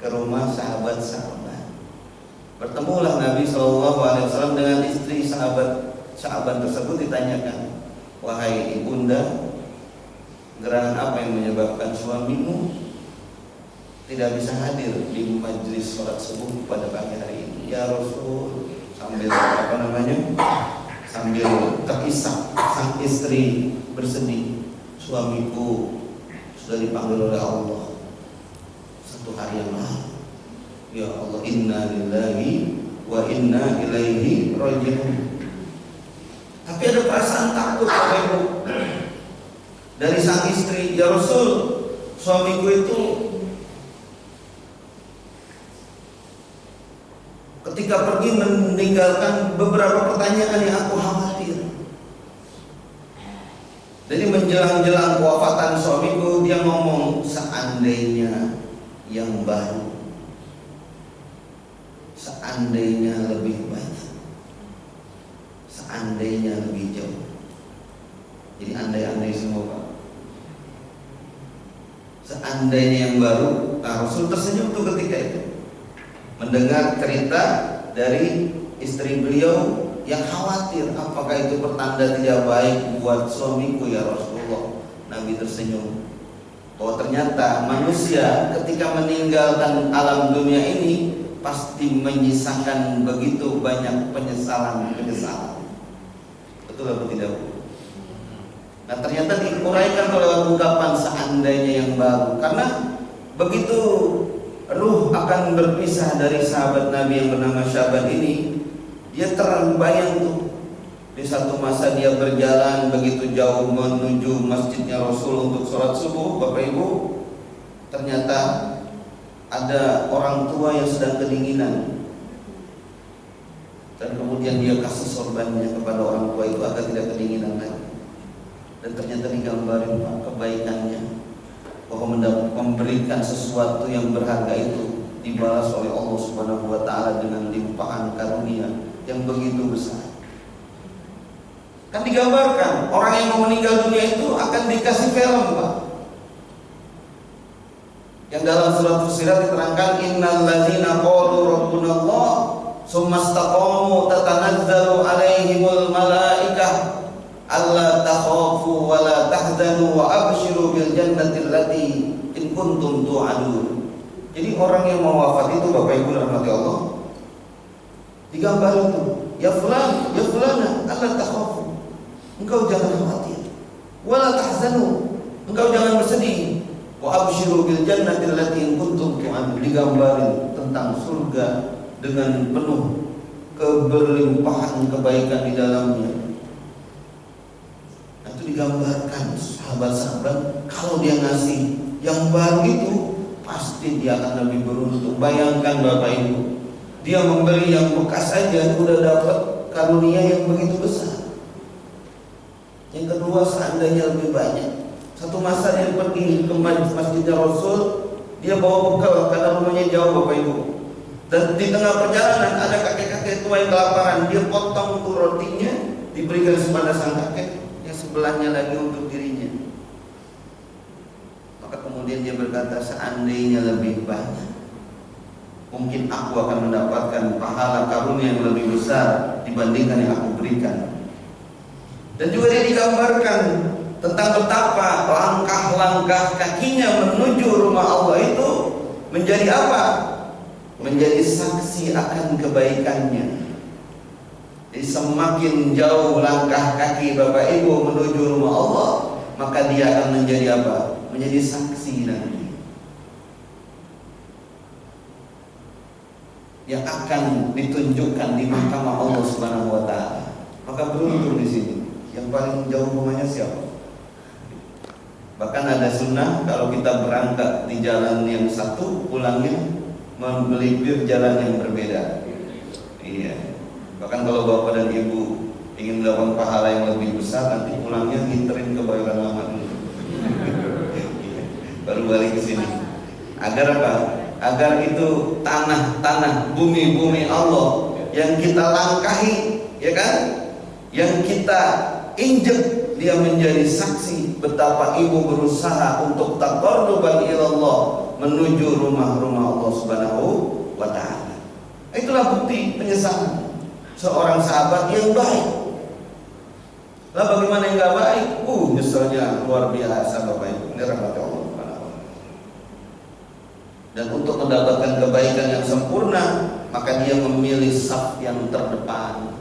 ke rumah sahabat-sahabat. Bertemulah Nabi SAW dengan istri sahabat Sya'ban tersebut. Ditanyakan, "Wahai ibunda, gerangan apa yang menyebabkan suamimu tidak bisa hadir di majelis sholat subuh pada pagi hari ini?" "Ya Rasul," sambil sambil terisak sang istri bersedih, "Suamiku sudah dipanggil oleh Allah 1 hari yang lalu. Ya Allah, inna lillahi wa inna ilaihi raji'un. Tapi ada perasaan takut Bapak Ibu dari sang istri. Ya Rasul, suamiku itu ketika pergi meninggalkan beberapa pertanyaan yang aku khawatir. Jadi menjelang-jelang kewafatan suamiku, dia ngomong, seandainya yang baru, seandainya lebih banyak, seandainya lebih jauh. Jadi andai-andai semua Pak. Seandainya yang baru. Nah, Rasul tersenyum tuh ketika itu mendengar cerita dari istri beliau yang khawatir, apakah itu pertanda tidak baik buat suamiku ya Rasulullah. Nabi tersenyum. Oh, ternyata manusia ketika meninggalkan alam dunia ini pasti menyisakan begitu banyak penyesalan. Betul atau tidak? Nah, ternyata diuraikan lewat ungkapan seandainya yang baru. Karena begitu ruh akan berpisah dari sahabat Nabi yang bernama Syaban ini, dia terbayang tuh. Di satu masa dia berjalan begitu jauh menuju masjidnya Rasul untuk sholat subuh, Bapak Ibu. Ternyata ada orang tua yang sedang kedinginan, dan kemudian dia kasih sorbannya kepada orang tua itu agar tidak kedinginan lagi. Dan ternyata digambarin kebaikannya, bahwa memberikan sesuatu yang berharga itu dibalas oleh Allah Subhanahu wa taala dengan limpahan karunia yang begitu besar. Kan digambarkan orang yang mau meninggal dunia itu akan dikasih film, Pak. Yang dalam surat Fussilat diterangkan, innal ladzina qalu rabbunallah tsumma istaqamu tatanazzalu alaihimul malaikah alla takhafu wa la tahzanu wa abshiru bil jannati allati in kuntum tu'adun. Jadi orang yang mau wafat itu, Bapak Ibu rahmati Allah, digambar itu, ya fulan, ya fulana, alla takhafu, engkau jangan khawatir, wa la tahzanu, engkau jangan bersedih, wa abshiru bil jannati allati in kuntum tu'adun. Digambarin tentang surga dengan penuh keberlimpahan kebaikan di dalamnya. Digambarkan sahabat-sahabat, kalau dia ngasih yang baru itu pasti dia akan lebih beruntung. Bayangkan Bapak Ibu, dia memberi yang bekas saja udah dapat karunia yang begitu besar. Yang kedua, seandainya lebih banyak. Satu masa dia pergi ke masjidnya Rasul, dia bawa bekal karena rumahnya jauh Bapak Ibu. Dan di tengah perjalanan ada kakek-kakek tua yang kelaparan. Dia potong tuh rotinya, diberikan kepada sang kakek, sebelahnya lagi untuk dirinya. Maka kemudian dia berkata, seandainya lebih banyak, mungkin aku akan mendapatkan pahala karunia yang lebih besar dibandingkan yang aku berikan. Dan juga dia digambarkan tentang betapa langkah-langkah kakinya menuju rumah Allah itu menjadi apa? Menjadi saksi akan kebaikannya. Jadi semakin jauh langkah kaki Bapak Ibu menuju rumah Allah, maka dia akan menjadi apa? Menjadi saksi nanti yang akan ditunjukkan di mahkamah Allah Subhanahu wa taala. Maka beruntung di sini. Yang paling jauh rumahnya siapa? Bahkan ada sunnah, kalau kita berangkat di jalan yang satu, pulangnya melipir jalan yang berbeda. Iya. Bahkan kalau bapak dan ibu ingin mendapatkan pahala yang lebih besar, nanti pulangnya nginterin kebaikan lama dulu. Baru balik ke sini. Agar apa? Agar itu tanah-tanah, bumi-bumi Allah yang kita langkahi, ya kan? Yang kita injek, dia menjadi saksi betapa ibu berusaha untuk taqarruban ilallah, menuju rumah-rumah Allah Subhanahu wa taala. Itulah bukti penyesalan seorang sahabat yang baik. Lah bagaimana yang gak baik? Nyeselnya luar biasa Bapak Ibu. Ini rahmat Allah. Dan untuk mendapatkan kebaikan yang sempurna, maka dia memilih saf yang terdepan.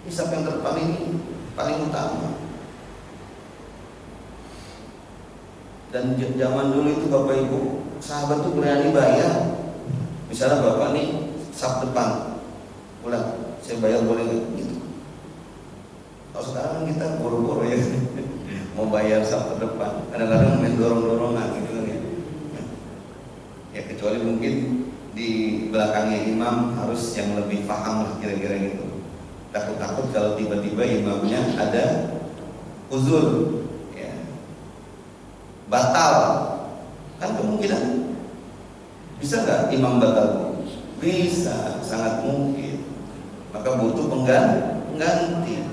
Saf yang terdepan ini paling utama. Dan zaman dulu itu Bapak Ibu, sahabat tuh berani bayar. Misalnya bapak nih saf depan, pulang, saya bayar boleh nggak? Gitu. Kalau sekarang kan kita boro-boro ya, mau bayar saf depan, kadang-kadang main dorong-dorongan gitu kan ya. Ya kecuali mungkin di belakangnya imam harus yang lebih paham lah kira-kira gitu. Takut-takut kalau tiba-tiba imamnya ada uzur, ya, batal, kan kemungkinan bisa nggak imam batal? Bisa, sangat mungkin. Maka butuh pengganti.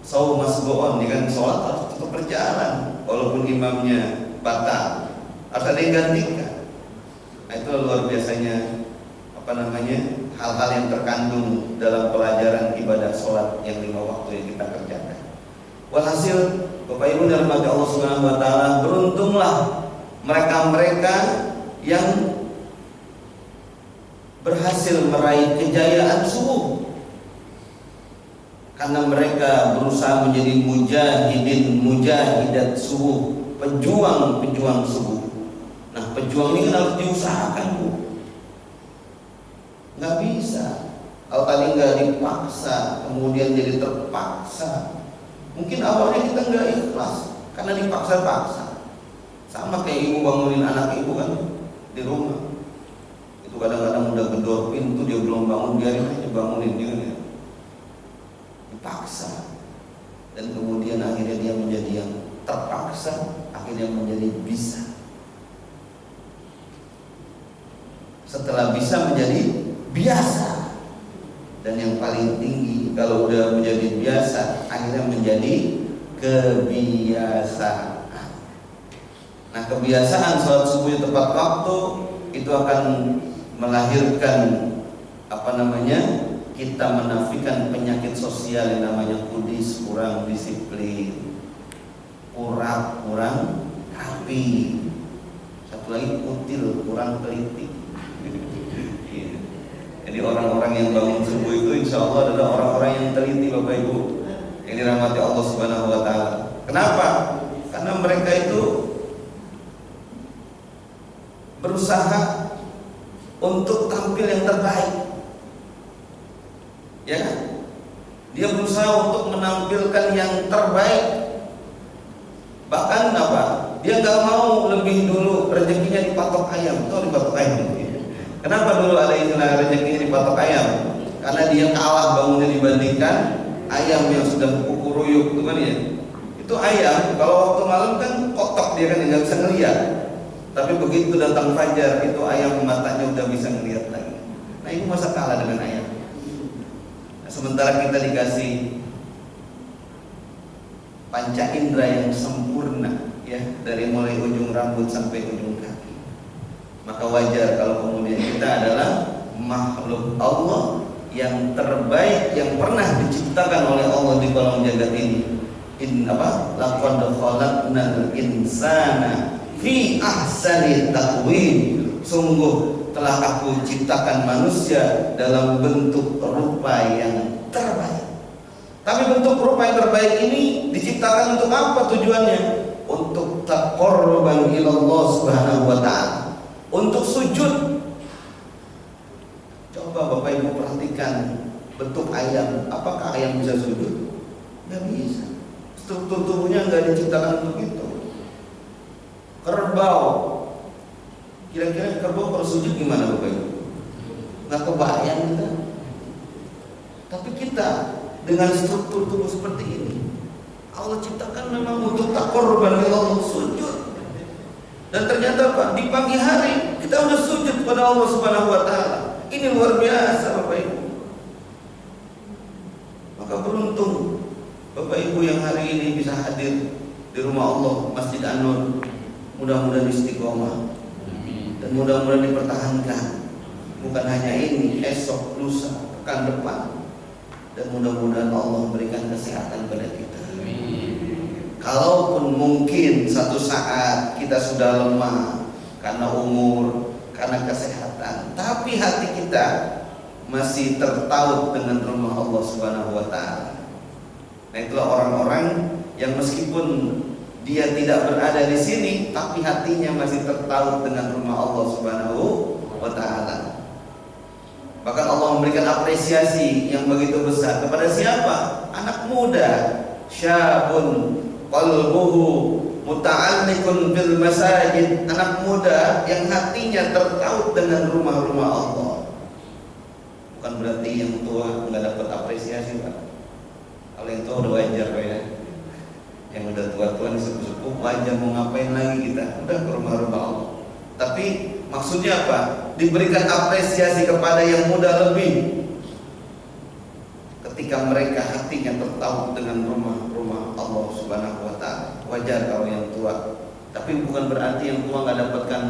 So must go on, ya kan, sholat harus tetap berjalan walaupun imamnya batal, harus ada yang gantikan. Nah, itu luar biasanya hal-hal yang terkandung dalam pelajaran ibadah sholat yang 5 waktu yang kita kerjakan. Walhasil, Bapak Ibu dalam hati Allah Subhanahu Wa Taala, beruntunglah mereka-mereka yang berhasil meraih kejayaan subuh, karena mereka berusaha menjadi mujahidat subuh, pejuang subuh. Nah, pejuang ini kan harus diusahakan, Bu. Nggak bisa kalau tadi nggak dipaksa kemudian jadi terpaksa. Mungkin awalnya kita nggak ikhlas karena dipaksa-paksa. Sama kayak ibu bangunin anak ibu kan di rumah, itu kadang-kadang udah gedor pintu dia belum bangun, biarin aja bangunin dia kan, dipaksa. Dan kemudian akhirnya dia menjadi yang terpaksa, akhirnya menjadi bisa. Setelah bisa menjadi biasa, dan yang paling tinggi kalau udah menjadi biasa akhirnya menjadi kebiasaan. Nah, kebiasaan sholat subuh tepat waktu itu akan melahirkan kita menafikan penyakit sosial yang namanya kudis, kurang disiplin, kurang rapi, satu lagi kutil, kurang teliti. Jadi orang-orang yang bangun subuh itu insya Allah adalah orang-orang yang teliti, Bapak Ibu, yang dirahmati Allah Subhanahu Wa Taala. Kenapa? Karena mereka itu berusaha untuk tampil yang terbaik, ya kan? Dia berusaha untuk menampilkan yang terbaik. Bahkan dia nggak mau lebih dulu rezekinya dipatok ayam. Tahu dipatok ayam? Kenapa dulu ada istilah rezekinya dipatok ayam? Karena dia kalah bangunnya dibandingkan ayam yang sudah kukuruyuk, itu kan ya. Itu ayam kalau waktu malam kan kotok dia kan, nggak bisa ngeliat. Tapi begitu datang fajar itu ayam matanya udah bisa ngeliat lagi. Nah, itu masa kalah dengan ayam. Nah, sementara kita dikasih panca indera yang sempurna, ya, dari mulai ujung rambut sampai ujung kaki. Maka wajar kalau kemudian kita adalah makhluk Allah yang terbaik yang pernah diciptakan oleh Allah di kolong jagat ini. Laqad khalaqnal insana fi ahsani taqwim. Sungguh telah aku ciptakan manusia dalam bentuk rupa yang terbaik. Tapi bentuk rupa yang terbaik ini diciptakan untuk apa tujuannya? Untuk taqarruban ila Allah Subhanahu wa taala. Untuk sujud. Coba Bapak Ibu perhatikan bentuk ayam. Apakah ayam bisa sujud? Nggak bisa. Struktur tubuhnya nggak diciptakan untuk itu. Kerbau, kira-kira kerbau kalau sujud gimana Bapak Ibu? Nggak kebayang kita. Tapi kita dengan struktur tubuh seperti ini, Allah ciptakan memang untuk taqarruban ila Allah, sujud. Dan ternyata Pak, di pagi hari kita udah sujud pada Allah Subhanahu wa taala. Ini luar biasa Bapak Ibu. Maka beruntung Bapak Ibu yang hari ini bisa hadir di rumah Allah, Masjid An-Nur. Mudah-mudahan istiqomah dan mudah-mudahan dipertahankan. Bukan hanya ini, esok, lusa, pekan depan. Dan mudah-mudahan Allah memberikan kesehatan pada kita. Kalaupun mungkin satu saat kita sudah lemah karena umur, karena kesehatan, tapi hati kita masih tertaut dengan rumah Allah Subhanahu wa taala. Nah, itulah orang-orang yang meskipun dia tidak berada di sini, tapi hatinya masih tertaut dengan rumah Allah Subhanahu wa Ta'ala. Bahkan Allah memberikan apresiasi yang begitu besar kepada siapa? Anak muda, syabun qalbuhu muta'alliqun bil masajid, anak muda yang hatinya tertaut dengan rumah-rumah Allah. Bukan berarti yang tua nggak dapat apresiasi, Pak. Kalau yang tua udah wajar, Pak ya. Yang udah tua-tua nih, sepuh-sepuh, wajar, mau ngapain lagi kita? Udah ke rumah-rumah Allah. Tapi maksudnya apa? Diberikan apresiasi kepada yang muda lebih ketika mereka hatinya tertaut dengan rumah-rumah Allah Subhanahu wa Ta'ala. Wajar kalau yang tua, tapi bukan berarti yang tua nggak dapatkan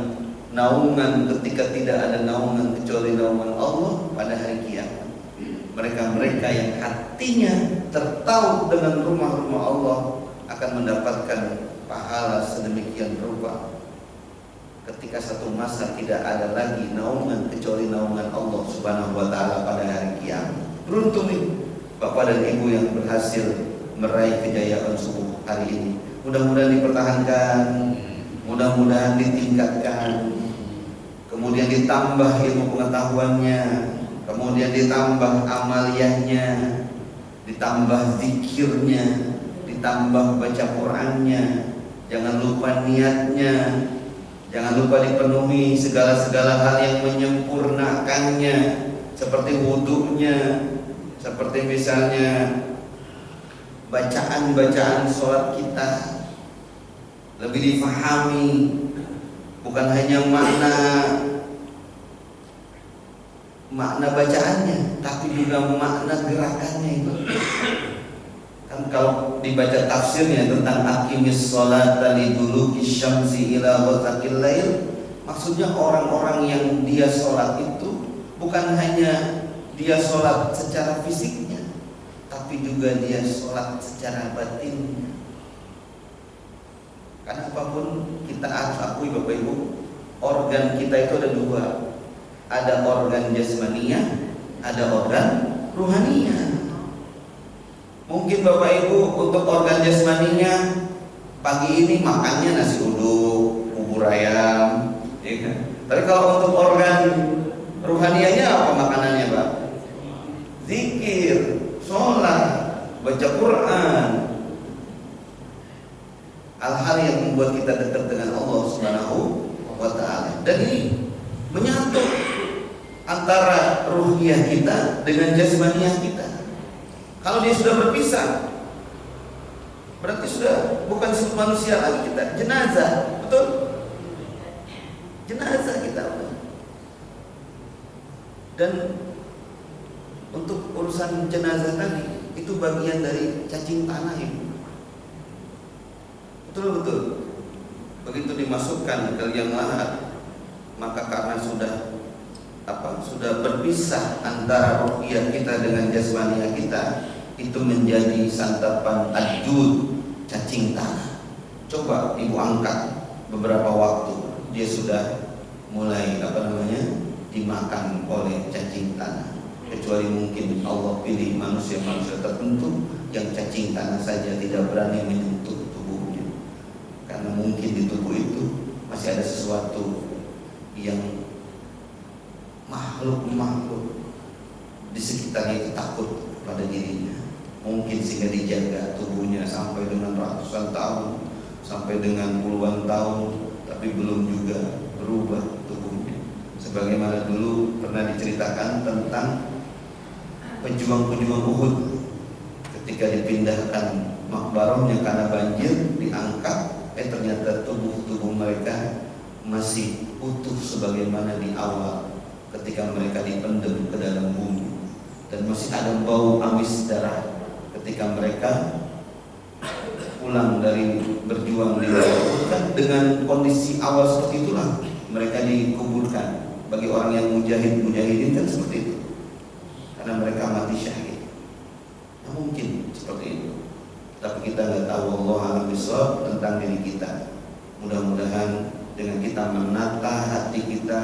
naungan ketika tidak ada naungan kecuali naungan Allah pada hari kiamat. Mereka-mereka yang hatinya tertaut dengan rumah-rumah Allah akan mendapatkan pahala sedemikian rupa ketika satu masa tidak ada lagi naungan kecuali naungan Allah Subhanahu wa Ta'ala pada hari kiamat. Beruntung nih Bapak dan Ibu yang berhasil meraih kejayaan subuh hari ini. Mudah-mudahan dipertahankan, mudah-mudahan ditingkatkan, kemudian ditambah ilmu pengetahuannya, kemudian ditambah amaliyahnya, ditambah zikirnya, ditambah baca Qur'annya. Jangan lupa niatnya, jangan lupa dipenuhi segala-segala hal yang menyempurnakannya, seperti wudunya, seperti misalnya bacaan-bacaan sholat kita lebih difahami, bukan hanya makna bacaannya, tapi juga makna gerakannya itu. Kan kalau dibaca tafsirnya tentang aqimis sholata liduluki syamsi ila ghasaqil lail, maksudnya orang-orang yang dia sholat itu bukan hanya dia sholat secara fisiknya, tapi juga dia sholat secara batinnya. Karena apapun kita harus akui Bapak Ibu, organ kita itu ada dua. Ada organ jasmaniyah, ada organ ruhaniyah. Mungkin Bapak Ibu untuk organ jasmaniyah pagi ini makannya nasi uduk, bubur ayam, ya kan? Tapi kalau untuk organ ruhaniyahnya apa makanannya, Pak? Zikir, sholat, baca Quran. Hal-hal yang membuat kita dekat dengan Allah Subhanahu wa Ta'ala. Dan ini menyatu antara ruhiyah kita dengan jasmaniyah kita. Kalau dia sudah berpisah, berarti sudah bukan manusia lagi kita, jenazah, betul? Jenazah kita. Dan untuk urusan jenazah tadi, itu bagian dari cacing tanah itu. Betul-betul. Begitu dimasukkan ke liang lahat, maka karena sudah berpisah antara ruhiyah kita dengan jasmaniyah kita, itu menjadi santapan ajud, cacing tanah. Coba Ibu angkat beberapa waktu, dia sudah mulai dimakan oleh cacing tanah. Kecuali mungkin Allah pilih manusia-manusia tertentu yang cacing tanah saja tidak berani menyentuh tubuhnya, karena mungkin di tubuh itu masih ada sesuatu yang makhluk-makhluk di sekitarnya itu takut pada dirinya. Mungkin sehingga dijaga tubuhnya sampai dengan ratusan tahun, sampai dengan puluhan tahun, tapi belum juga berubah tubuhnya. Sebagaimana dulu pernah diceritakan tentang pejuang-pejuang Uhud, ketika dipindahkan makbarahnya karena banjir, diangkat, ternyata tubuh mereka masih utuh sebagaimana di awal ketika mereka dipendam ke dalam bumi, dan masih ada bau amis darah ketika mereka pulang dari berjuang di Uhud. Dengan kondisi awal seperti itulah mereka dikuburkan. Bagi orang yang mujahidin kan seperti itu, karena mereka mati syahid. Nah, mungkin seperti itu, tapi kita nggak tahu. Allah a'lam bishawab tentang diri kita. Mudah-mudahan dengan kita menata hati kita,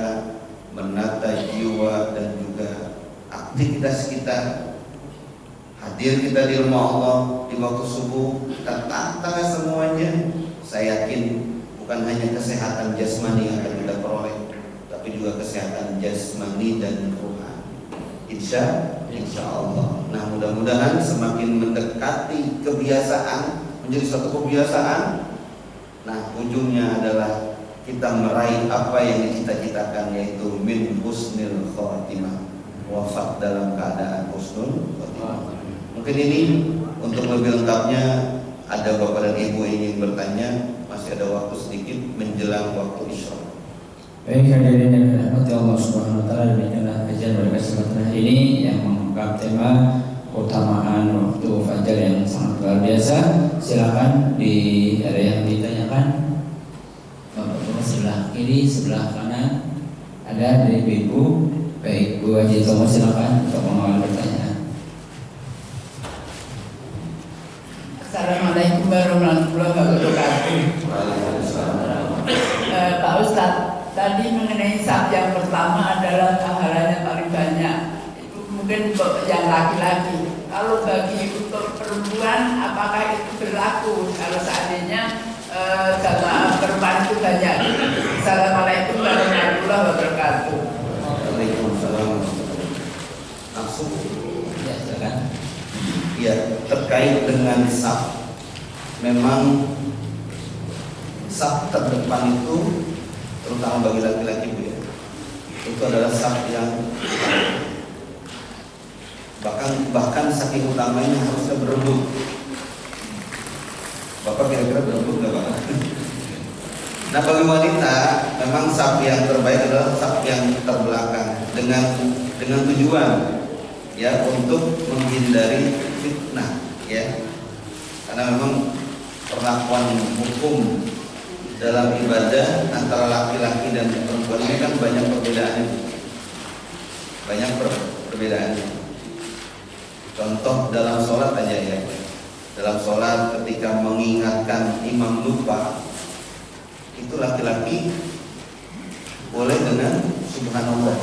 menata jiwa dan juga aktivitas kita, hadir kita di rumah Allah di waktu subuh, kita tata semuanya Saya yakin bukan hanya kesehatan jasmani yang akan kita peroleh, tapi juga kesehatan jasmani dan rohani. Insya Allah. Nah, mudah-mudahan semakin mendekati kebiasaan menjadi suatu kebiasaan. Nah, ujungnya adalah kita meraih apa yang dicita-citakan, yaitu min husnil khotimah, wafat dalam keadaan husnul khotimah. Mungkin ini untuk lebih lengkapnya ada bapak dan ibu yang ingin bertanya, masih ada waktu sedikit menjelang waktu isya. Baik, hadirin yang dirahmati Allah Subhanahu wa taala, demikianlah kajian pada kesempatan hari ini yang mengangkat tema keutamaan waktu fajar yang sangat luar biasa. Silakan di area yang ditanyakan. Bapak sebelah kiri, sebelah kanan ada dari ibu. Baik, Bu Haji Tomo, silakan untuk mengawal pertanyaan. Assalamualaikum warahmatullahi wabarakatuh. Pak Ustadz, tadi mengenai sab yang pertama adalah pahalanya paling banyak. Itu mungkin untuk yang laki-laki. Kalau bagi untuk perempuan, apakah itu berlaku? Kalau seandainya jamaah perempuan itu banyak. Assalamualaikum warahmatullahi wabarakatuh. Waalaikumsalam. Langsung. Ya, silakan. Ya, terkait dengan saf, memang saf terdepan itu terutama bagi laki-laki, Bu, ya, itu adalah saf yang bahkan saking utamanya harusnya berebut. Bapak kira-kira berebut nggak, Pak? Nah, bagi wanita memang saf yang terbaik adalah saf yang terbelakang dengan tujuan, ya, untuk menghindari fitnah, ya, karena memang perlakuan hukum dalam ibadah antara laki-laki dan perempuan ini kan banyak perbedaannya. Contoh dalam sholat aja, ya, dalam sholat ketika mengingatkan imam lupa, itu laki-laki boleh dengan subhanallah,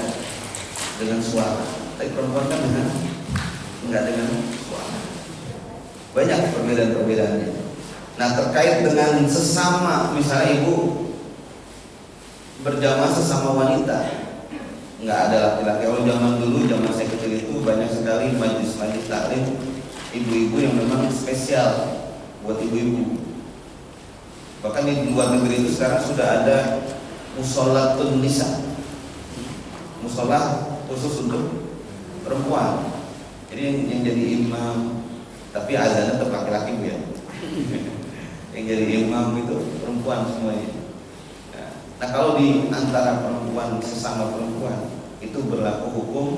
dengan suara, tapi perempuan kan enggak dengan suara. Banyak perbedaan-perbedaannya. Nah, terkait dengan sesama, misalnya ibu berjamaah sesama wanita, nggak ada laki-laki. Kalau zaman dulu, zaman saya kecil itu banyak sekali majelis-majelis taklim ibu-ibu yang memang spesial buat ibu-ibu. Bahkan di luar negeri itu sekarang sudah ada musolatun nisa, musola khusus untuk perempuan. Jadi yang jadi imam, tapi azannya tetap laki-laki, Bu, ya. Yang jadi imam itu perempuan semuanya. Nah, kalau di antara perempuan, sesama perempuan, itu berlaku hukum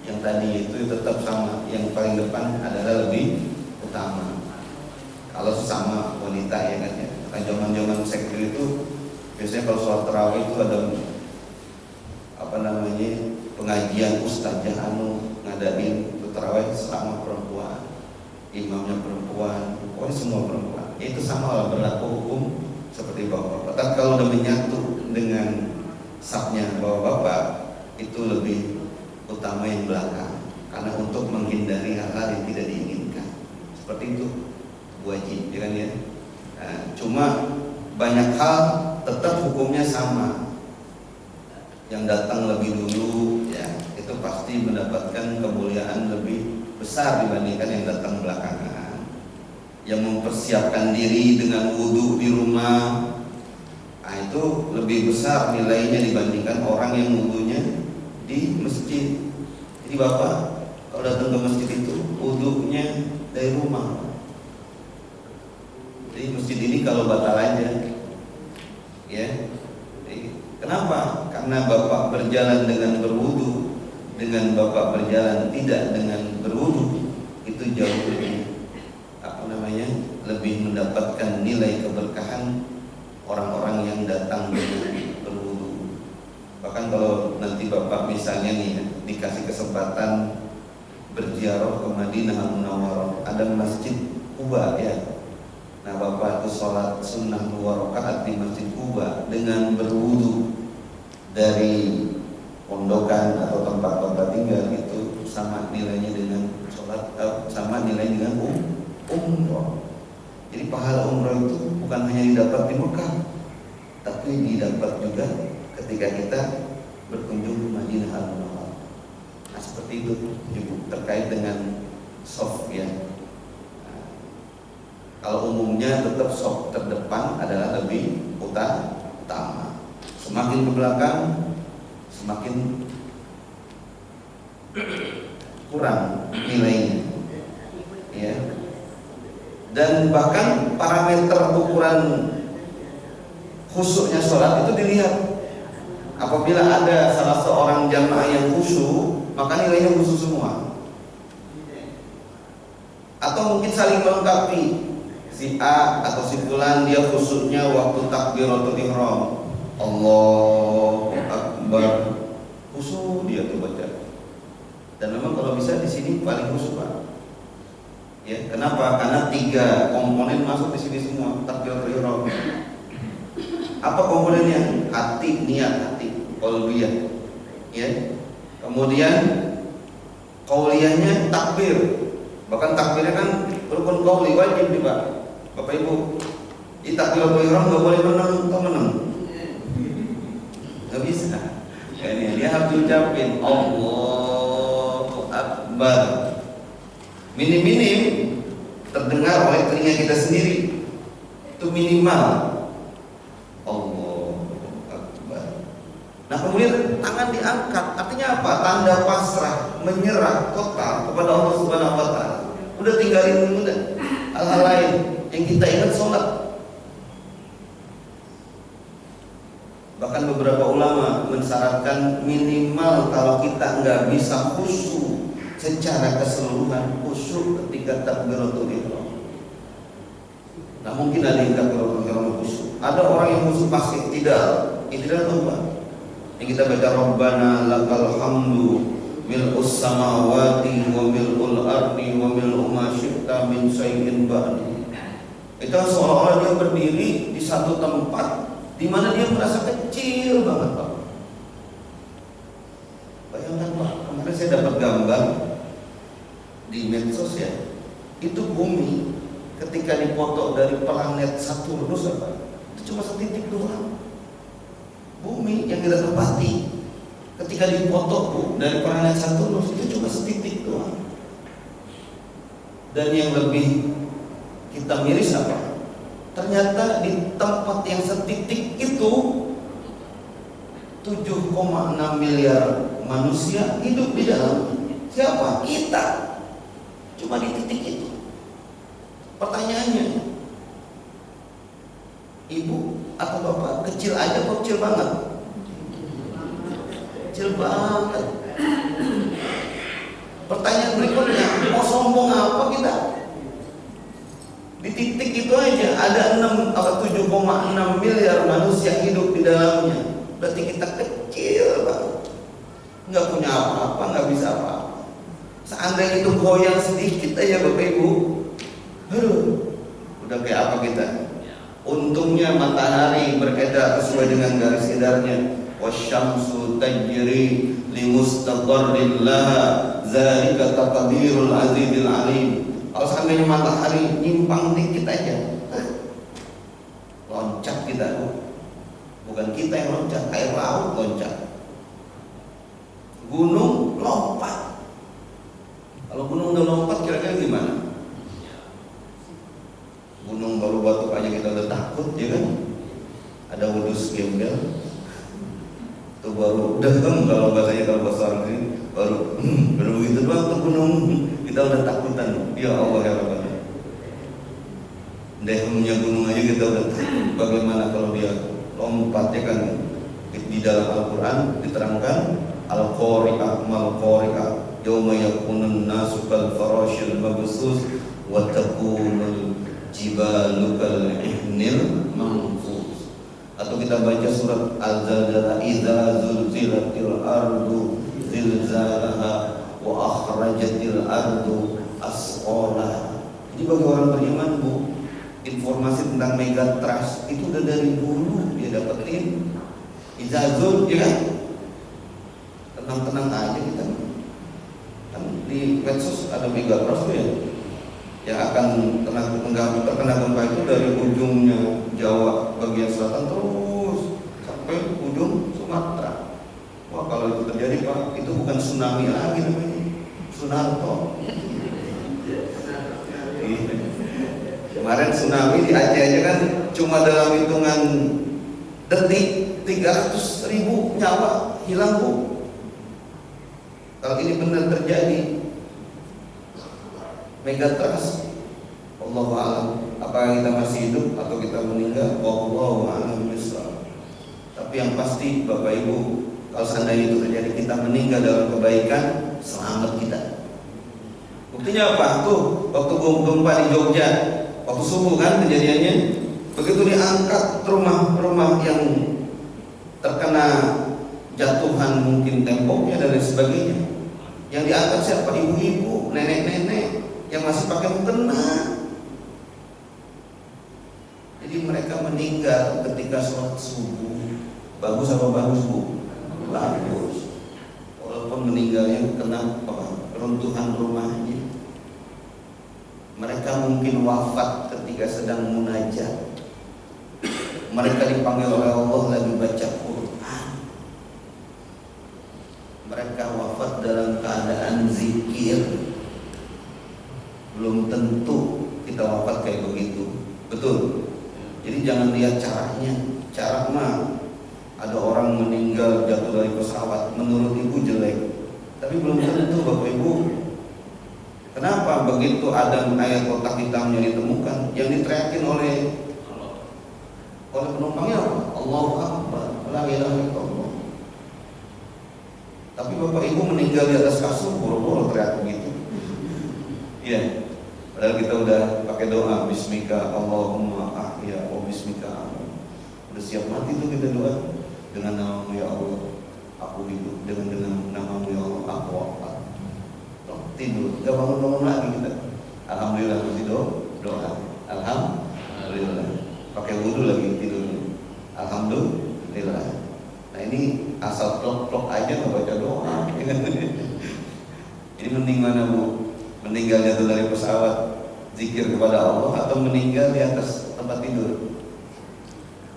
yang tadi itu tetap sama. Yang paling depan adalah lebih utama. Kalau sesama wanita, ya kan, ya. Nah, zaman-zaman sektor itu biasanya kalau sholat tarawih itu ada pengajian ustazah ngadain tarawih selama perempuan, imamnya perempuan, pokoknya semua perempuan. Itu sama lah, berlaku hukum seperti bapak-bapak. Tapi kalau udah menyatu dengan safnya bapak-bapak, itu lebih utama yang belakang, karena untuk menghindari hal-hal yang tidak diinginkan. Seperti itu, Bu Haji, ya kan, ya. Nah, cuma banyak hal tetap hukumnya sama. Yang datang lebih dulu, ya, itu pasti mendapatkan kemuliaan lebih besar dibandingkan yang datang belakangan. Yang mempersiapkan diri dengan wudhu di rumah, nah, itu lebih besar nilainya dibandingkan orang yang wudhunya di masjid. Jadi bapak kalau datang ke masjid itu wudhunya dari rumah. Jadi masjid ini kalau batal aja, ya. Jadi, kenapa? Karena bapak berjalan dengan berwudhu, dengan bapak berjalan tidak dengan berwudhu, itu jauh lebih mendapatkan nilai keberkahan orang-orang yang datang dengan berwudhu. Bahkan kalau nanti bapak misalnya nih, ya, dikasih kesempatan berziarah ke Madinah Al-Munawwarah, ada masjid Quba, ya. Nah, bapak itu sholat sunnah 2 rakaat di masjid Quba dengan berwudhu dari pondokan atau tempat bapak tinggal, itu sama nilainya dengan sholat, sama nilai dengan umroh. Jadi pahala umroh itu bukan hanya didapat di Mekah, tapi didapat juga ketika kita berkunjung ke Madinah Al-Munawwarah. Nah, seperti itu terkait dengan soft ya. Nah, kalau umumnya tetap soft terdepan adalah lebih utama. Semakin ke belakang semakin kurang nilainya. Ya. Dan bahkan parameter ukuran khusyuknya sholat itu dilihat. Apabila ada salah seorang jamaah yang khusyuk, maka nilainya khusyuk semua. Atau mungkin saling melengkapi. Si A atau si fulan dia khusyuknya waktu takbiratul ihram, Allahu Akbar, khusyuk dia tuh baca. Dan memang kalau bisa di sini paling khusyuk Pak. Ya, kenapa? Karena 3 komponen masuk di sini semua takbiratul ihram. Apa komponennya? Hati, niat hati, qalbiyah. Ya. Kemudian qauliyahnya takbir. Bahkan takbirnya kan rukun qauli wajib nih Pak. Bapak Ibu, di takbiratul ihram enggak boleh menang. Enggak bisa. Ini dia harus diucapin Allahu Akbar. Minim-minim terdengar oleh telinga kita sendiri. Itu minimal. Allahu Akbar. Nah, kemudian tangan diangkat. Artinya apa? Tanda pasrah, menyerah total kepada Allah Subhanahu wa taala. Udah tinggalin hal-hal lain yang kita ingat sholat. Bahkan beberapa ulama mensyaratkan minimal kalau kita nggak bisa khusyuk secara keseluruhan, khusyuk ketika takbiratul ihram. Nah, mungkin ada yang takbiratul ihram khusyuk. Ada orang yang khusyuk pasti tidak lupa. Yang kita baca Rabbana lakal hamdu mil'us samawati wa mil'ul ardi wa mil'u ma syi'ta min syai'in ba'di. Itu seolah-olah dia berdiri di satu tempat di mana dia merasa kecil banget Pak. Bayangkan Pak, kemarin saya dapat gambar di medsos ya. Itu bumi ketika dipoto dari planet Saturnus Pak, itu cuma setitik doang. Bumi yang kita tempati ketika dipoto dari planet Saturnus itu cuma setitik doang. Dan yang lebih kita miris apa? Ternyata di tempat yang setitik itu 7,6 miliar manusia hidup di dalam. Siapa? Kita. Cuma di titik itu. Pertanyaannya, Ibu atau Bapak kecil aja kok kecil banget? Kecil banget. Pertanyaan berikutnya, mau sombong apa kita? Di titik itu aja ada 7,6 miliar manusia hidup di dalamnya. Berarti kita kecil banget, nggak punya apa-apa, nggak bisa apa-apa. Seandainya itu goyang sedikit aja Bapak Ibu, udah kayak apa kita? Untungnya matahari berkedar sesuai dengan garis edarnya. Wasyamsu tajri limustaqarrin laha zalika taqdirul azizil alim. Kalau seandainya matahari nyimpang dikit aja, loncat kita. Bukan kita yang loncat, air laut loncat. Gunung lompat. Kalau gunung udah lompat kira-kira gimana? Gunung baru batuk aja kita udah takut, ya kan? Ada wedus gembel, itu baru degem kalau bahasanya, kalau bahasa orang ini baru begitu doang tuh gunung kita udah takutan. Ya Allah ya Rabbana. Dehemnya gunung aja kita udah takut. Bagaimana kalau dia lompat, ya kan? Di dalam Al-Quran diterangkan Al-Qari'ah mal-Qari'ah yauma yakunun nasu kal farashil mabsus wa takunul jibalu kal ihnil manfus. Atau kita baca surat Al-Zalzalah, idza zulzilatil ardu zilzalaha wa akhrajatil ardu asqalaha. Jadi bagi orang beriman Bu, informasi tentang megatrust itu udah dari dulu dia dapetin. Idza zul, ya kan? Tenang-tenang aja kita. Kan di medsos ada megatrust tuh ya. yang akan terkena gempa itu dari ujungnya Jawa bagian selatan terus sampai ujung Sumatera. Wah, kalau itu terjadi Pak, itu bukan tsunami lagi namanya, Sunarto. Kemarin tsunami di Aceh aja kan cuma dalam hitungan detik 300.000 nyawa hilang Bu. Kalau ini benar terjadi megatrust, Allahu a'lam, apakah kita masih hidup atau kita meninggal, Allahu a'lam bishawab. Tapi yang pasti Bapak Ibu, kalau seandainya itu terjadi kita meninggal dalam kebaikan, selamat kita. Buktinya apa? Tuh waktu gempa di Jogja, waktu subuh kan kejadiannya, begitu diangkat rumah-rumah yang terkena jatuhan mungkin temboknya dan lain sebagainya, yang diangkat siapa? Ibu-ibu, nenek-nenek yang masih pakai mukena. Jadi mereka meninggal ketika sholat subuh. Bagus apa bagus Bu? Bagus. Walaupun meninggalnya kena runtuhan rumahnya, mereka mungkin wafat ketika sedang munajat. Mereka dipanggil oleh Allah lagi baca Quran. Mereka wafat dalam keadaan zikir. Belum tentu kita wafat kayak begitu, betul. Jadi jangan lihat caranya. Cara mah ada orang meninggal jatuh dari pesawat, menurut ibu jelek, tapi belum tentu Bapak Ibu. Kenapa begitu ada ayat kotak hitamnya ditemukan, yang diteriakin oleh penumpangnya apa? Allahu Akbar, la ilaha illallah. Tapi Bapak Ibu meninggal di atas kasur, boro-boro teriak begitu. Iya. Padahal kita udah pakai doa Bismika Allahumma ahya wa bismika amin. Udah siap mati tuh kita doa, dengan namamu ya Allah aku hidup, dengan namamu ya Allah aku wafat. Tidur, gak bangun-bangun lagi kita. Alhamdulillah masih doa. Alhamdulillah. Pakai wudu lagi tidur. Alhamdulillah. Nah ini asal plok-plok aja nggak baca doa. Ini mending mana Bu? Meninggal jatuh dari pesawat zikir kepada Allah atau meninggal di atas tempat tidur?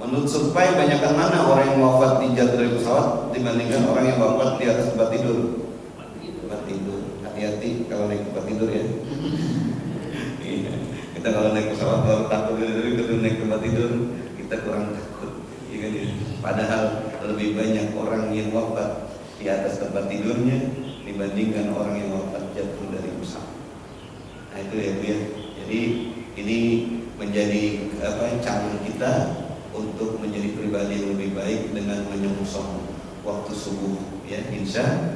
Menurut survei banyakkan mana orang yang wafat di jatuh dari pesawat dibandingkan orang yang wafat di atas tempat tidur? Tempat tidur. Hati-hati kalau naik tempat tidur ya. Kita kalau naik pesawat baru takut dari kita naik tempat tidur kita kurang takut. Ya kan ya? Padahal lebih banyak orang yang wafat di atas tempat tidurnya dibandingkan orang yang wafat jatuh dari pesawat. Nah itu ya Bu ya. Jadi ini menjadi cara kita untuk menjadi pribadi yang lebih baik dengan menyongsong waktu subuh ya. Insya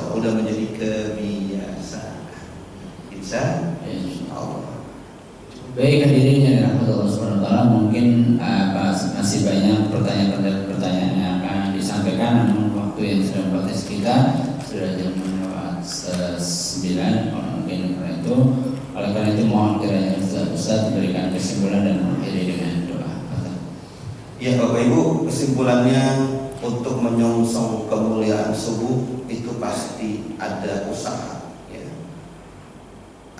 Allah udah menjadi kebiasaan. Insya Allah. Baik hadirin yang dirahmati Allah Subhanahu wa taala, mungkin masih banyak pertanyaan yang akan disampaikan, namun waktu yang sudah membatasi kita sudah jam 9, mungkin oleh karena itu mohon kiranya Ustaz memberikan kesimpulan dan mengakhiri dengan doa. Ya Bapak Ibu, kesimpulannya untuk menyongsong kemuliaan subuh itu pasti ada usaha, ya.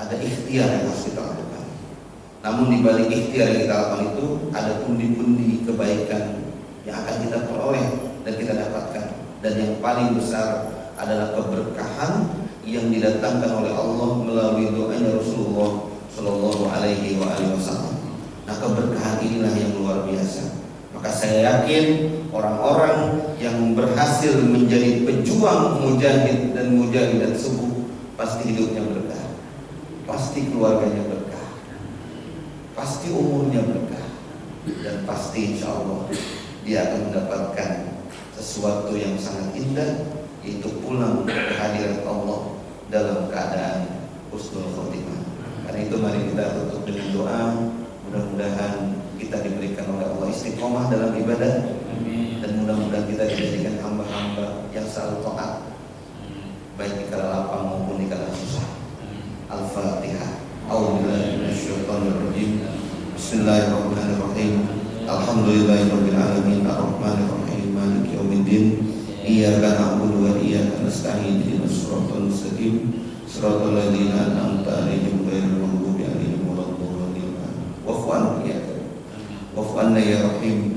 Ada ikhtiar yang harus kita lakukan. Namun di balik ikhtiar yang kita lakukan itu ada pundi-pundi kebaikan yang akan kita peroleh dan kita dapatkan. Dan yang paling besar adalah keberkahan yang didatangkan oleh Allah melalui doanya Rasulullah Shallallahu Alaihi Wasallam. Nah keberkahan inilah yang luar biasa. Maka saya yakin orang-orang yang berhasil menjadi pejuang mujahid dan mujahidat subuh pasti hidupnya berkah, pasti keluarganya berkah, pasti umurnya berkah, dan pasti insya Allah dia akan mendapatkan sesuatu yang sangat indah, yaitu pulang ke hadirat Allah dalam keadaan husnul khotimah. Karena itu mari kita tutup dengan doa, mudah-mudahan kita diberikan oleh Allah istiqomah dalam ibadah. Amin. Dan mudah-mudahan kita dijadikan hamba-hamba yang selalu taat, baik di kala lapang maupun di kala susah. Al-Fatihah. A'udzubillahi minasyaitonir rajim. Bismillahirrahmanirrahim. Alhamdulillahirabbil alamin arrahmanir rahim maliki yaumiddin. Iyyaka na'budu wa iyyaka nasta'in ihdinas siratal mustaqim siratal ladzina an'amta 'alaihim ghairil maghdubi 'alaihim anhu ya karim, wa'fu anna ya rahim,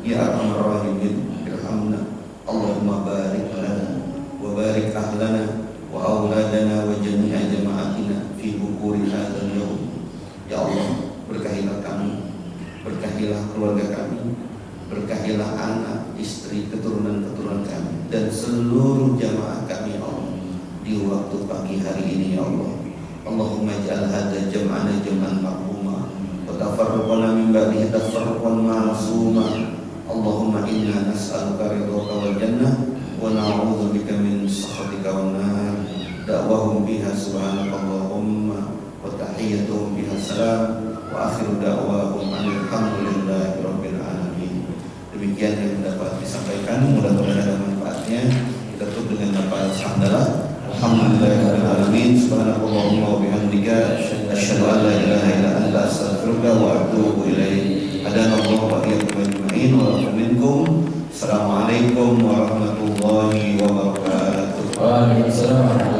ya arhamar rahimin, irhamna. Allahumma barik lana wa barik ahlana wa auladana wa jami'a jama'atina fi bukuri hadzal yaum. Ya Allah, berkahilah kami, berkahilah keluarga kami, berkahilah anak, istri, keturunan-keturunan kami dan seluruh jamaah kami ya Allah di waktu pagi hari ini ya Allah. Allahumma ij'al hadza jam'ana jam'an marhuma wa tafarraqana min ba'dihi tafarruqan ma'suma. Allahumma inna nas'aluka ridhaka wal jannah wa na'udzu bika min sakhatika wan nar. Da'wahum biha subhanakallahumma wa tahiyyatuhum biha salam wa akhiru da'wahum alhamdulillahi rabbil alamin. Demikian yang dapat disampaikan, mudah-mudahan ada manfaatnya. Kita tutup dengan lafaz hamdalah. Alhamdulillahirabbil alamin. Subhanakallahumma wa bihamdika asyhadu an la ilaha illa anta astaghfiruka wa atubu ilaik. Hadanallahu wa iyyakum ajma'in wa lakum minkum. Assalamualaikum warahmatullahi wabarakatuh. Waalaikumsalam.